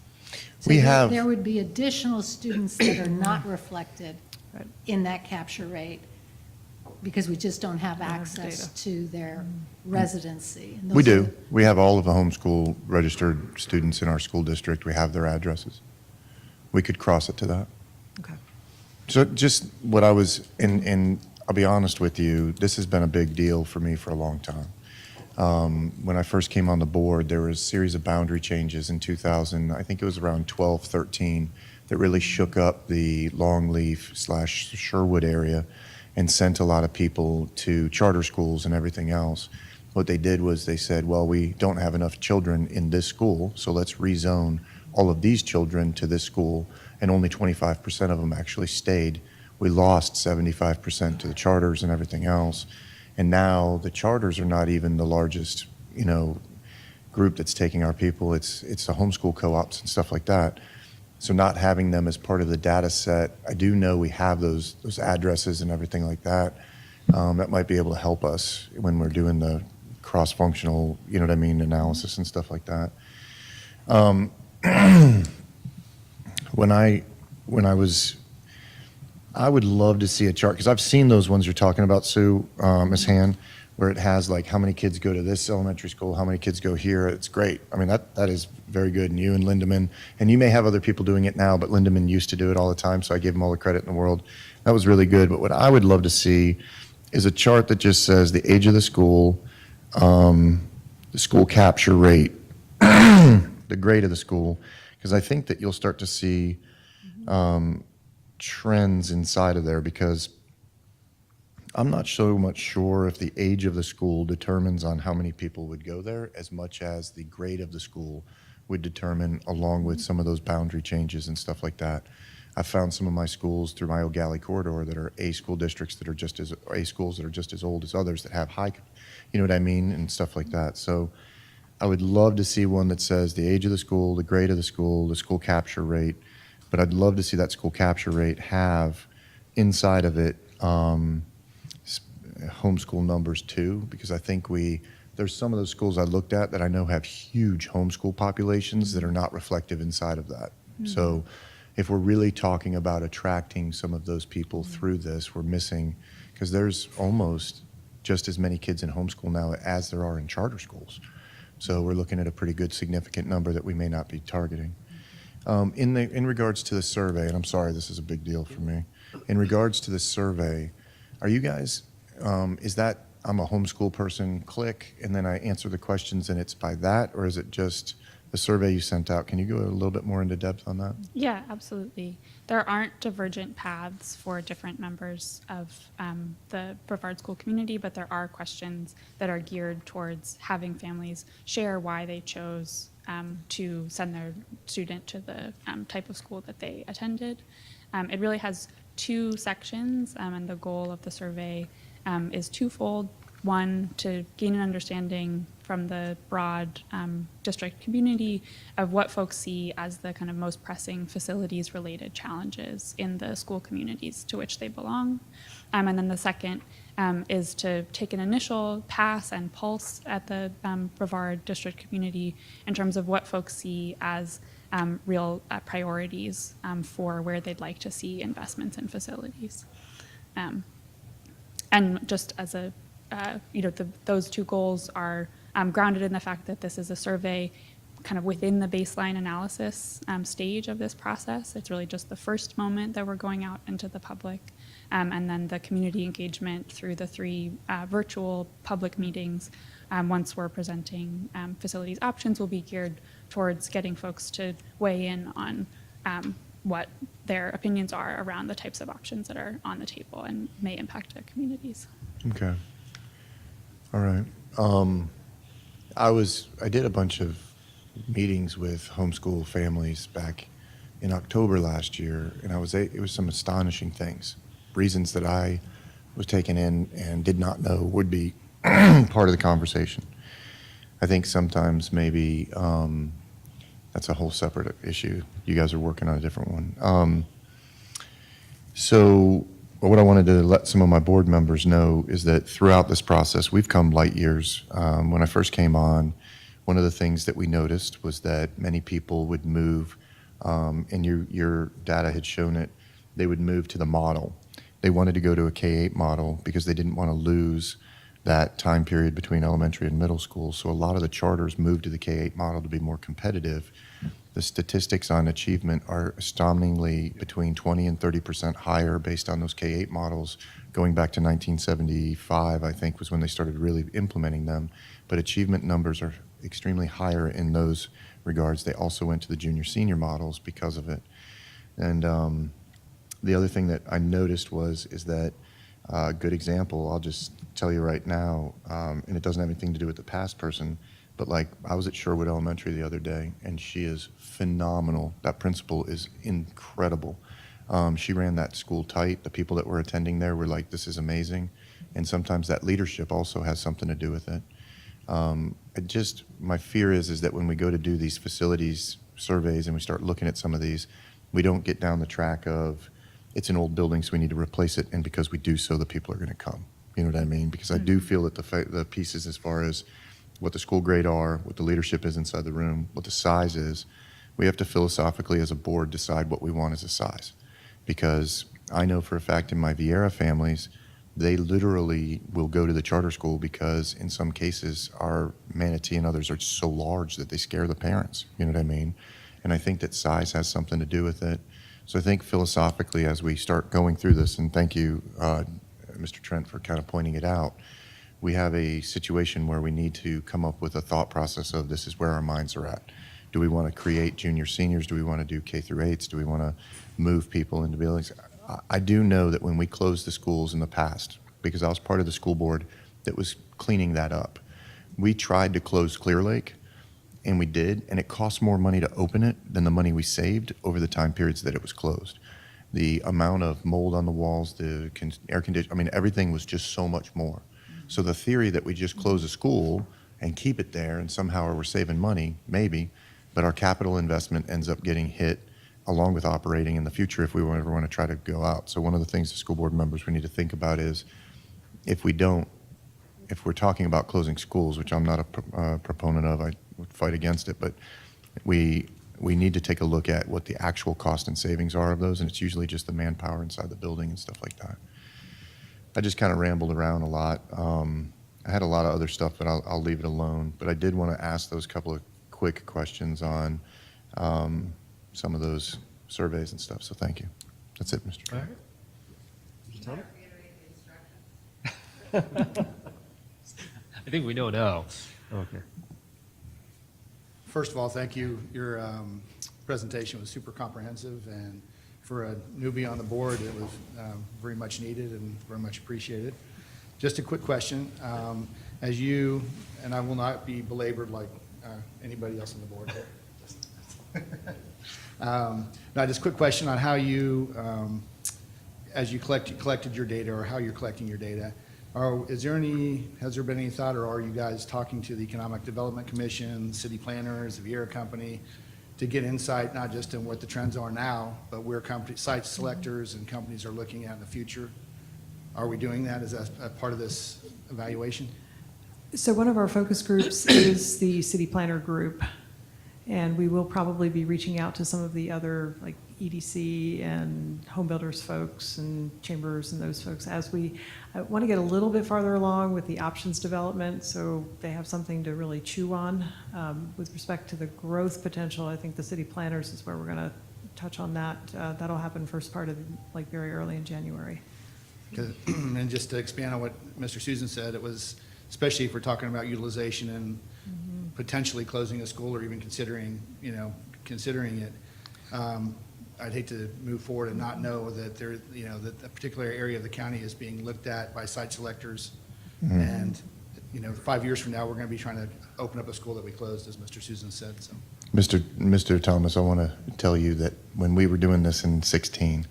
So We there- have- There would be additional students that are not reflected Right. in that capture rate because we just don't have have access data. to their residency. And We those are do. We have all of the homeschool registered students in our school district. We have their addresses. We could cross it to that. Okay. So just what I was, and I'll be honest with you, this has been a big deal for me for a long time. When I first came on the board, there was a series of boundary changes in 2000, I think it was around 12, 13, that really shook up the Longleaf/Sherwood area and sent a lot of people to charter schools and everything else. What they did was they said, well, we don't have enough children in this school, so let's rezone all of these children to this school, and only 25% of them actually stayed. We lost 75% to the charters and everything else. And now the charters are not even the largest, group that's taking our people. It's the homeschool co-ops and stuff like that. So not having them as part of the data set, I do know we have those addresses and everything like that. That might be able to help us when we're doing the cross-functional, analysis and stuff like that. I would love to see a chart, because I've seen those ones you're talking about, Sue, Ms. Han, where it has like how many kids go to this elementary school, how many kids go here. It's great. I mean, that is very good. And you and Lindemann, and you may have other people doing it now, but Lindemann used to do it all the time, so I give him all the credit in the world. That was really good. But what I would love to see is a chart that just says the age of the school, the school capture rate, the grade of the school, because I think that you'll start to see trends inside of there, because I'm not so much sure if the age of the school determines on how many people would go there as much as the grade of the school would determine, along with some of those boundary changes and stuff like that. I found some of my schools through my O'Galley corridor that are A school districts that are just as, A schools that are just as old as others that have high, and stuff like that. So I would love to see one that says the age of the school, the grade of the school capture rate. But I'd love to see that school capture rate have inside of it homeschool numbers too, because I think there's some of those schools I looked at that I know have huge homeschool populations that are not reflective inside of that. So if we're really talking about attracting some of those people through this, we're missing, because there's almost just as many kids in homeschool now as there are in charter schools. So we're looking at a pretty good significant number that we may not be targeting. In regards to the survey, and I'm sorry, this is a big deal for me. In regards to the survey, are you guys, is that I'm a homeschool person, click, and then I answer the questions and it's by that, or is it just the survey you sent out? Can you go a little bit more into depth on that? Yeah, absolutely. There aren't divergent paths for different members of the Brevard school community, but there are questions that are geared towards having families share why they chose to send their student to the type of school that they attended. It really has two sections, and the goal of the survey is twofold. One, to gain an understanding from the broad district community of what folks see as the kind of most pressing facilities-related challenges in the school communities to which they belong. And then the second is to take an initial pass and pulse at the Brevard district community in terms of what folks see as real priorities for where they'd like to see investments in facilities. And just as a those two goals are grounded in the fact that this is a survey kind of within the baseline analysis stage of this process. It's really just the first moment that we're going out into the public. And then the community engagement through the 3 virtual public meetings, once we're presenting facilities options, will be geared towards getting folks to weigh in on what their opinions are around the types of options that are on the table and may impact their communities. Okay. All right. I did a bunch of meetings with homeschool families back in October last year, and it was some astonishing things, reasons that I was taken in and did not know would be part of the conversation. I think sometimes maybe that's a whole separate issue. You guys are working on a different one. So what I wanted to let some of my board members know is that throughout this process, we've come light years. When I first came on, one of the things that we noticed was that many people would move, and your data had shown it, they would move to the model. They wanted to go to a K-8 model because they didn't want to lose that time period between elementary and middle school. So a lot of the charters moved to the K-8 model to be more competitive. The statistics on achievement are astoundingly between 20 and 30% higher based on those K-8 models. Going back to 1975, I think, was when they started really implementing them. But achievement numbers are extremely higher in those regards. They also went to the junior-senior models because of it. And the other thing that I noticed is that a good example, I'll just tell you right now, and it doesn't have anything to do with the past person, but like I was at Sherwood Elementary the other day, and she is phenomenal. That principal is incredible. She ran that school tight. The people that were attending there were like, this is amazing. And sometimes that leadership also has something to do with it. My fear is that when we go to do these facilities surveys and we start looking at some of these, we don't get down the track of, it's an old building, so we need to replace it, and because we do so, the people are going to come. You know what I mean? Because I do feel that the pieces as far as what the school grade are, what the leadership is inside the room, what the size is, we have to philosophically as a board decide what we want as a size. Because I know for a fact in my Vieira families, they literally will go to the charter school because in some cases our Manatee and others are so large that they scare the parents. You know what I mean? And I think that size has something to do with it. So I think philosophically, as we start going through this, and thank you, Mr. Trent, for kind of pointing it out, we have a situation where we need to come up with a thought process of this is where our minds are at. Do we want to create junior seniors? Do we want to do K through 8s? Do we want to move people into buildings? I do know that when we closed the schools in the past, because I was part of the school board that was cleaning that up, we tried to close Clear Lake. And we did, and it cost more money to open it than the money we saved over the time periods that it was closed. The amount of mold on the walls, the air conditioning, I mean, everything was just so much more. So the theory that we just close a school and keep it there and somehow we're saving money, maybe, but our capital investment ends up getting hit along with operating in the future if we ever want to try to go out. So one of the things the school board members we need to think about is if we're talking about closing schools, which I'm not a proponent of, I would fight against it, but we need to take a look at what the actual cost and savings are of those, and it's usually just the manpower inside the building and stuff like that. I just kind of rambled around a lot. I had a lot of other stuff, but I'll leave it alone. But I did want to ask those couple of quick questions on some of those surveys and stuff, so thank you. That's it, Mr. Chair. All right. I think we know now. Okay. First of all, thank you. Your presentation was super comprehensive, and for a newbie on the board, it was very much needed and very much appreciated. Just a quick question. As you, and I will not be belabored like anybody else on the board here. Now, just a quick question on how you, as you collected your data, or how you're collecting your data. Has there been any thought, or are you guys talking to the Economic Development Commission, city planners, the Vieira Company, to get insight not just in what the trends are now, but where site selectors and companies are looking at in the future? Are we doing that as a part of this evaluation? So one of our focus groups is the city planner group. And we will probably be reaching out to some of the other, like EDC and home builders folks and chambers and those folks as we want to get a little bit farther along with the options development, so they have something to really chew on. With respect to the growth potential, I think the city planners is where we're going to touch on that. That'll happen first part of, like, very early in January. And just to expand on what Mr. Susan said, it was, especially if we're talking about utilization and potentially closing a school or even considering it, I'd hate to move forward and not know that there, that a particular area of the county is being looked at by site selectors. And, 5 years from now, we're going to be trying to open up a school that we closed, as Mr. Susan said, so. Mr. Thomas, I want to tell you that when we were doing this in 16,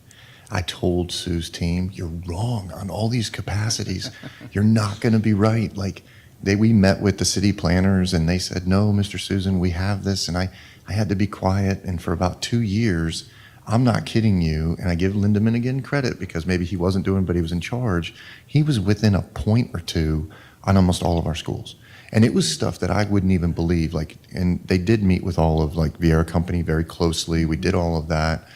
I told Sue's team, you're wrong on all these capacities. You're not going to be right. Like, we met with the city planners and they said, no, Mr. Susan, we have this. And I had to be quiet. And for about 2 years, I'm not kidding you, and I give Lindemann again credit because maybe he wasn't doing, but he was in charge. He was within a point or two on almost all of our schools. And it was stuff that I wouldn't even believe. Like, and they did meet with all of, like, Vieira Company very closely. We did all of that,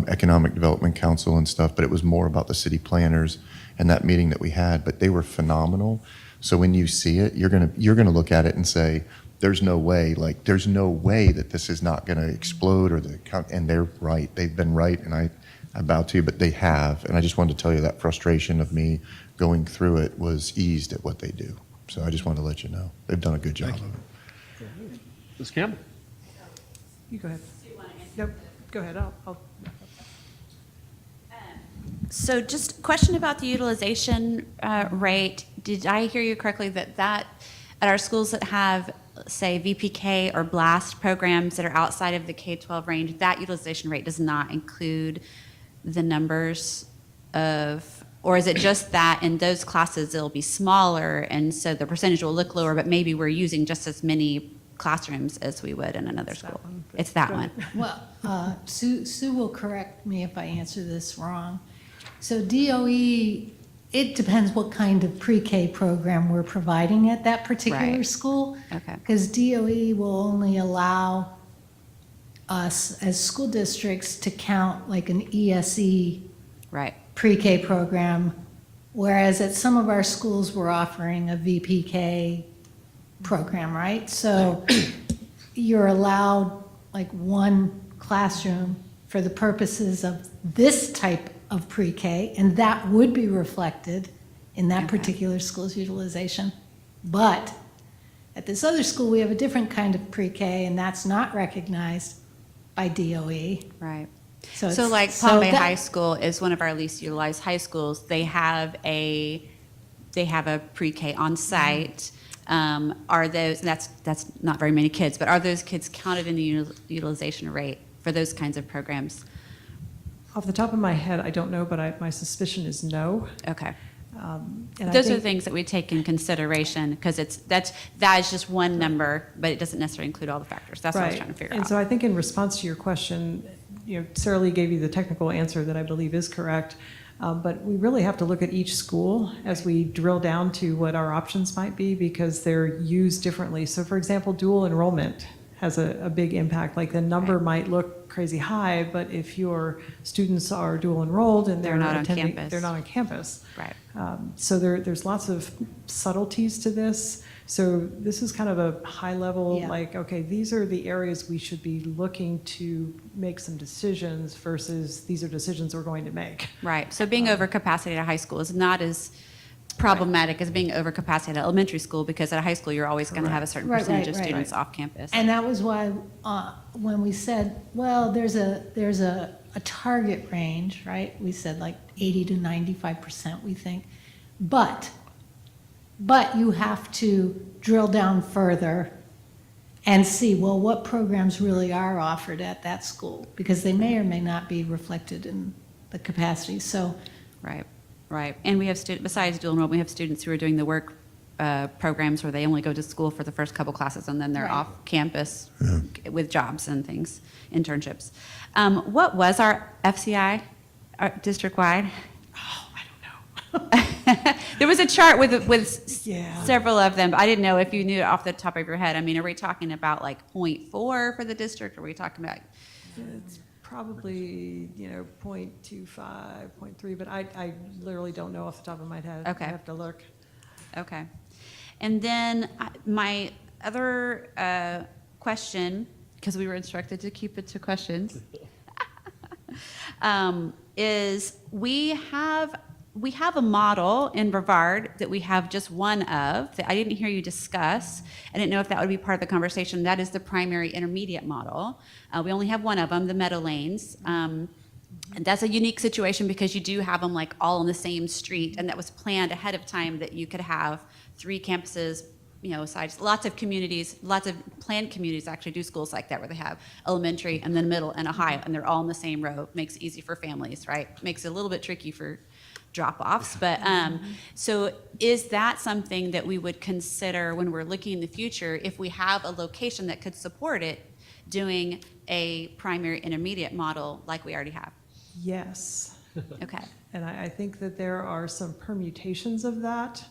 Economic Development Council and stuff, but it was more about the city planners and that meeting that we had. But they were phenomenal. So when you see it, you're gonna look at it and say, there's no way, that this is not going to explode and they're right. They've been right, and I bow to you, but they have. And I just wanted to tell you that frustration of me going through it was eased at what they do. So I just wanted to let you know. They've done a good job. Ms. Campbell? You go ahead. Nope, go ahead. I'll So just a question about the utilization rate. Did I hear you correctly that at our schools that have, say, VPK or BLAST programs that are outside of the K-12 range, that utilization rate does not include the numbers of, or is it just that in those classes it'll be smaller and so the percentage will look lower, but maybe we're using just as many classrooms as we would in another school? It's that one. Well, Sue will correct me if I answer this wrong. So DOE, it depends what kind of pre-K program we're providing at that particular Right. school. Okay. Because DOE will only allow us as school districts to count like an ESE Right. pre-K program, whereas at some of our schools, we're offering a VPK program, right? So you're allowed like one classroom for the purposes of this type of pre-K, and that would be reflected in that particular school's utilization. But at this other school, we have a different kind of pre-K, and that's not recognized by DOE. Right. So So it's- like so Palm Bay that- High School is one of our least utilized high schools. They have a pre-K on site. Are those, that's not very many kids, but are those kids counted in the utilization rate for those kinds of programs? Off the top of my head, I don't know, but my suspicion is no. Okay. And I Those are think- things that we take in consideration because that is just one number, but it doesn't necessarily include all the factors. That's what I was Right. trying to figure And out. so I think in response to your question, Sarah Lee gave you the technical answer that I believe is correct. But we really have to look at each school as we drill down to what our options might be because they're used differently. So for example, dual enrollment has a big impact. Like the number might look crazy high, but if your students are dual enrolled and They're not on attending, campus. they're not on campus. Right. So there's lots of subtleties to this. So this is kind of a high level, Yeah. like, okay, these are the areas we should be looking to make some decisions versus these are decisions we're going to make. Right. So being overcapacity at a high school is not as problematic as being overcapacity at elementary school because at a high school, you're always going to have a certain Right, percentage right, of right. students off campus. And that was why, when we said, well, there's a target range, right? We said like 80 to 95%, we think. But you have to drill down further and see, well, what programs really are offered at that school? Because they may or may not be reflected in the capacity, so. Right, right. And we have besides dual enrollment, we have students who are doing the work programs where they only go to school for the first couple classes and then they're Right. off campus with jobs and things, internships. What was our FCI district-wide? Oh, I don't know. There was a chart with Yeah. several of them, but I didn't know if you knew it off the top of your head. I mean, are we talking about like 0.4 for the district? Or are we talking about? It's probably, 0.25, 0.3, but I literally don't know off the top of my head. Okay. I have to look. Okay. And then my other question, because we were instructed to keep it to questions, is we have a model in Brevard that we have just one of that I didn't hear you discuss. I didn't know if that would be part of the conversation. That is the primary intermediate model. We only have one of them, the Meadow Lanes. And that's a unique situation because you do have them like all on the same street, and that was planned ahead of time that you could have 3 campuses, sides. Lots of communities, lots of planned communities actually do schools like that where they have elementary and then middle and a high, and they're all in the same row. Makes it easy for families, right? Makes it a little bit tricky for drop-offs, but so is that something that we would consider when we're looking in the future, if we have a location that could support it, doing a primary intermediate model like we already have? Yes. Okay. And I think that there are some permutations of that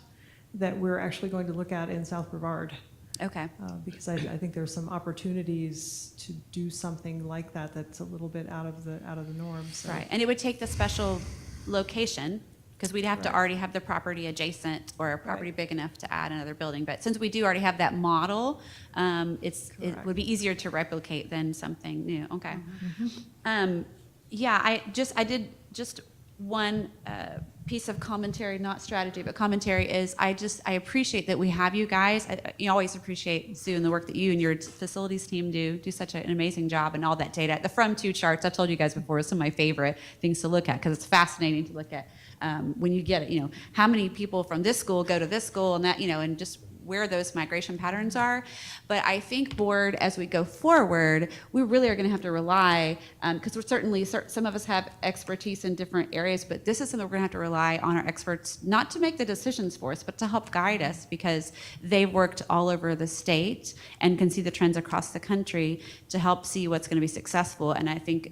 we're actually going to look at in South Brevard. Okay. Because I think there's some opportunities to do something like that that's a little bit out of the norm. So. Right, and it would take the special location, because we'd have to already have the property adjacent or a property big enough to add another building. But since we do already have that model, it would be easier to replicate than something new. Okay. Yeah, I did just one piece of commentary, not strategy, but commentary is I appreciate that we have you guys. You always appreciate, Sue, and the work that you and your facilities team do such an amazing job, and all that data. The from to charts, I've told you guys before, is some of my favorite things to look at because it's fascinating to look at when you get it, how many people from this school go to this school and that, and just where those migration patterns are. But I think board, as we go forward, we really are going to have to rely, because we're certainly, some of us have expertise in different areas, but this is something we're going to have to rely on our experts, not to make the decisions for us, but to help guide us, because they've worked all over the state and can see the trends across the country to help see what's going to be successful. And I think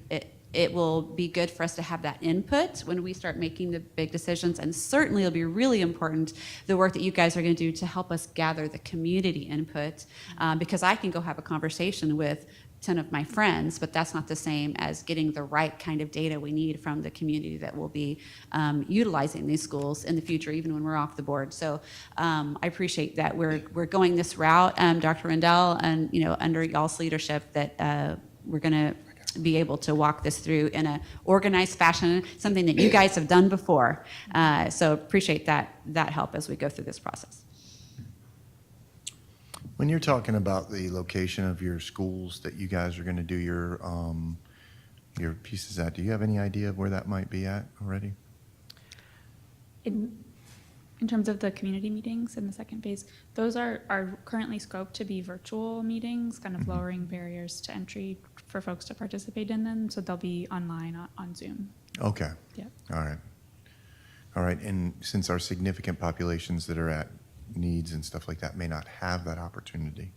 it will be good for us to have that input when we start making the big decisions. And certainly it'll be really important, the work that you guys are going to do to help us gather the community input, because I can go have a conversation with 10 of my friends, but that's not the same as getting the right kind of data we need from the community that will be utilizing these schools in the future, even when we're off the board. So I appreciate that we're going this route, Dr. Rendell, and under y'all's leadership, that we're going to be able to walk this through in an organized fashion, something that you guys have done before. So appreciate that help as we go through this process. When you're talking about the location of your schools that you guys are going to do your pieces at, do you have any idea of where that might be at already? In terms of the community meetings in the second phase, those are currently scoped to be virtual meetings, kind of lowering barriers to entry for folks to participate in them. So they'll be online on Zoom. Okay. Yep. All right. And since our significant populations that are at needs and stuff like that may not have that opportunity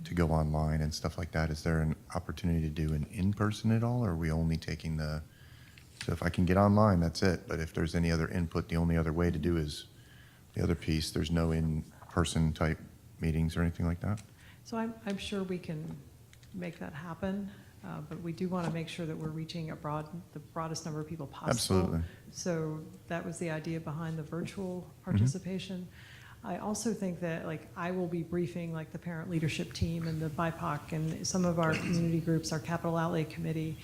to go online and stuff like that, is there an opportunity to do an in-person at all, or are we only taking so if I can get online, that's it, but if there's any other input, the only other way to do is the other piece, there's no in-person type meetings or anything like that? So I'm sure we can make that happen, but we do want to make sure that we're reaching the broadest number of people possible. Absolutely. So that was the idea behind the virtual participation. I also think that I will be briefing the parent leadership team and the BIPOC and some of our community groups, our capital outlay committee,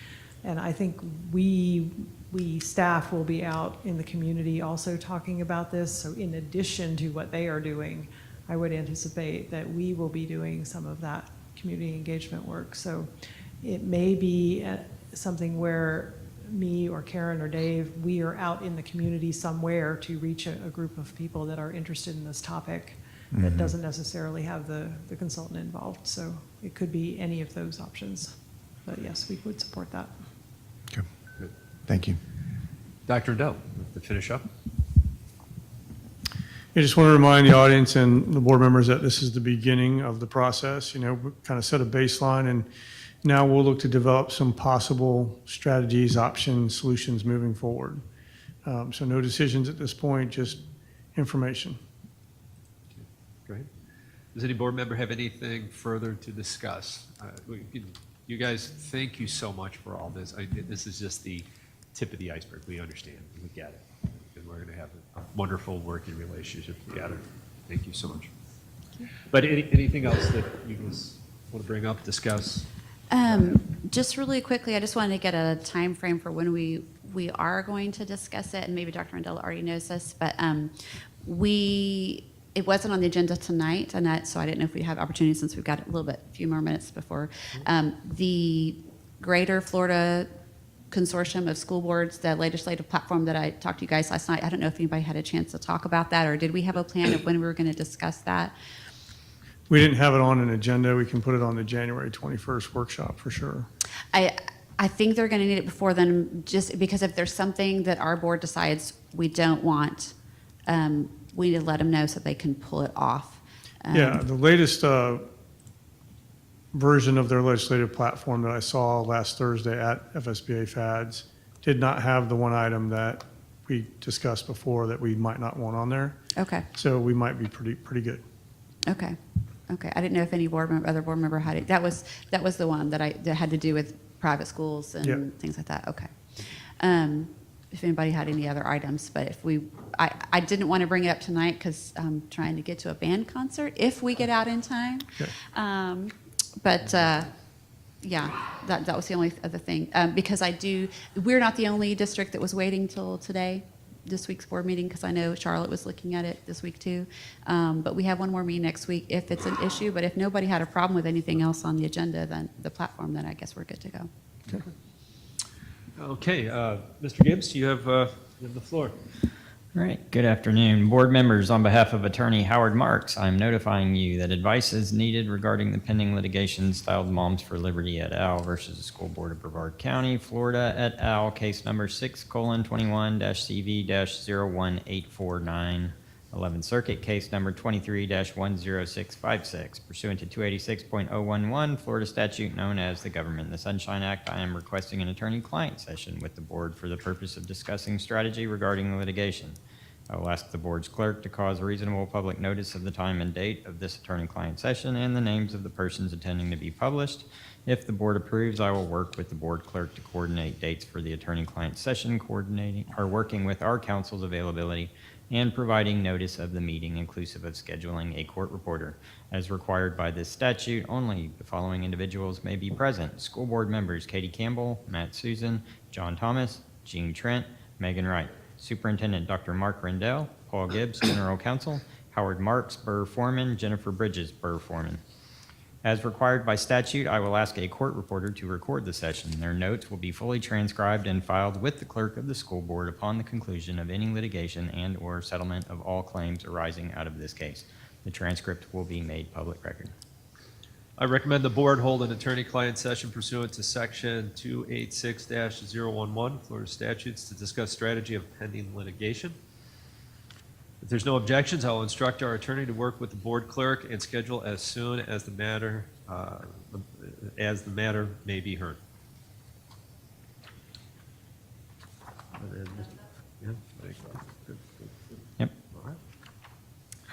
and I think we staff will be out in the community also talking about this. So in addition to what they are doing, I would anticipate that we will be doing some of that community engagement work. So it may be something where me or Karen or Dave, we are out in the community somewhere to reach a group of people that are interested in this topic that doesn't necessarily have the consultant involved. So it could be any of those options. But yes, we would support that. Okay. Thank you. Dr. Rendell, to finish up. I just want to remind the audience and the board members that this is the beginning of the process. We kind of set a baseline, and now we'll look to develop some possible strategies, options, solutions moving forward. So no decisions at this point, just information. Great. Does any board member have anything further to discuss? You guys, thank you so much for all this. This is just the tip of the iceberg. We understand, we get it. And we're going to have a wonderful working relationship together. Thank you so much. But anything else that you guys want to bring up, discuss? Just really quickly, I just wanted to get a time frame for when we are going to discuss it, and maybe Dr. Rendell already knows this, but it wasn't on the agenda tonight, and so I didn't know if we'd have opportunity, since we've got a few more minutes before. The Greater Florida Consortium of School Boards, the legislative platform that I talked to you guys last night, I don't know if anybody had a chance to talk about that, or did we have a plan of when we were going to discuss that? We didn't have it on an agenda. We can put it on the January 21st workshop for sure. I think they're going to need it before then, just because if there's something that our board decides we don't want, we need to let them know so they can pull it off. Yeah, the latest version of their legislative platform that I saw last Thursday at FSBA FADS did not have the one item that we discussed before that we might not want on there. Okay, So we might be pretty good. okay. I didn't know if any other board member had it. That was the one that had to do with private schools and Yeah. things like that. Okay. If anybody had any other items, but I didn't want to bring it up tonight because I'm trying to get to a band concert if we get out in time. Okay. But yeah, that was the only other thing. Because we're not the only district that was waiting till today, this week's board meeting, because I know Charlotte was looking at it this week too. But we have one more meeting next week if it's an issue. But if nobody had a problem with anything else on the agenda, then the platform, then I guess we're good to go. Okay, Mr. Gibbs, you have the floor. All right, good afternoon. Board members, on behalf of Attorney Howard Marks, I'm notifying you that advice is needed regarding the pending litigation styled Moms for Liberty et al. Versus the School Board of Brevard County, Florida et al. Case number 6:21-CV-01849, 11th Circuit, case number 23-10656. Pursuant to 286.011, Florida statute known as the Government in the Sunshine Act, I am requesting an attorney-client session with the board for the purpose of discussing strategy regarding the litigation. I will ask the board's clerk to cause reasonable public notice of the time and date of this attorney-client session and the names of the persons attending to be published. If the board approves, I will work with the board clerk to coordinate dates for the attorney-client session, working with our counsel's availability and providing notice of the meeting inclusive of scheduling a court reporter. As required by this statute, only the following individuals may be present: school board members Katie Campbell, Matt Susan, John Thomas, Jean Trent, Megan Wright. Superintendent Dr. Mark Rendell, Paul Gibbs, General Counsel, Howard Marks, Borough Foreman, Jennifer Bridges, Borough Foreman. As required by statute, I will ask a court reporter to record the session. Their notes will be fully transcribed and filed with the clerk of the school board upon the conclusion of any litigation and/or settlement of all claims arising out of this case. The transcript will be made public record. I recommend the board hold an attorney-client session pursuant to section 286-011 Florida statutes to discuss strategy of pending litigation. If there's no objections, I will instruct our attorney to work with the board clerk and schedule as soon as the matter may be heard. Yep.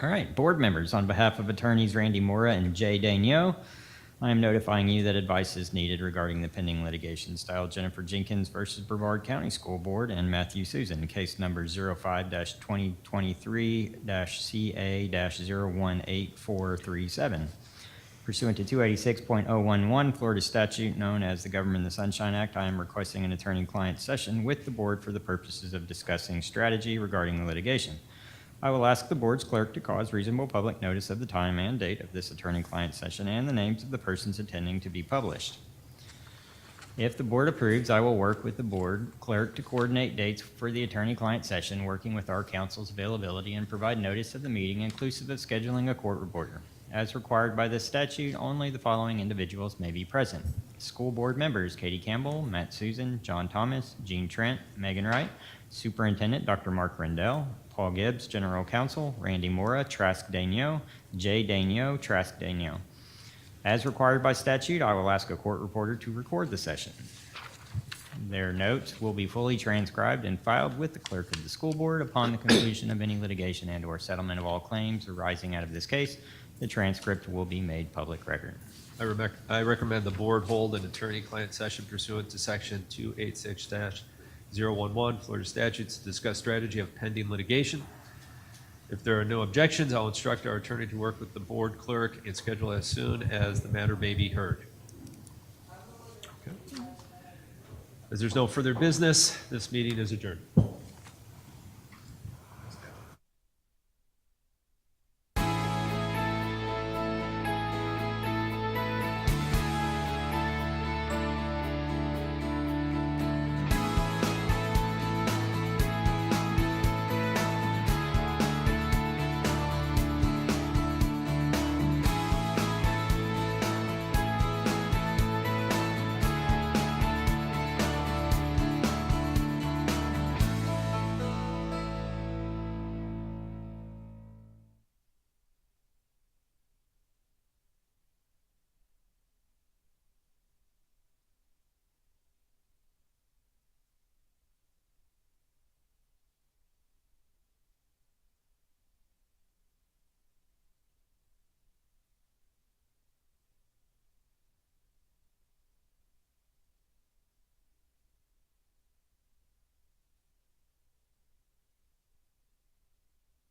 All right, board members, on behalf of attorneys Randy Mora and Jay Daigneault, I am notifying you that advice is needed regarding the pending litigation styled Jennifer Jenkins versus Brevard County School Board and Matthew Susan, case number 05-2023-CA-01847. Pursuant to 286.011 Florida statute known as the Government in the Sunshine Act, I am requesting an attorney-client session with the board for the purposes of discussing strategy regarding the litigation. I will ask the board's clerk to cause reasonable public notice of the time and date of this attorney-client session and the names of the persons attending to be published. If the board approves, I will work with the board clerk to coordinate dates for the attorney-client session, working with our counsel's availability, and provide notice of the meeting inclusive of scheduling a court reporter. As required by this statute, only the following individuals may be present: school board members Katie Campbell, Matt Susan, John Thomas, Jean Trent, Megan Wright, Superintendent Dr. Mark Rendell, Paul Gibbs, General Counsel, Randy Mora, Trask Daigneault, Jay Daigneault, Trask Daigneault. As required by statute, I will ask a court reporter to record the session. Their notes will be fully transcribed and filed with the clerk of the school board. Upon the conclusion of any litigation and/or settlement of all claims arising out of this case, the transcript will be made public record. I recommend the board hold an attorney-client session pursuant to Section 286-011 Florida statutes to discuss strategy of pending litigation. If there are no objections, I'll instruct our attorney to work with the board clerk and schedule as soon as the matter may be heard. Okay. As there's no further business, this meeting is adjourned.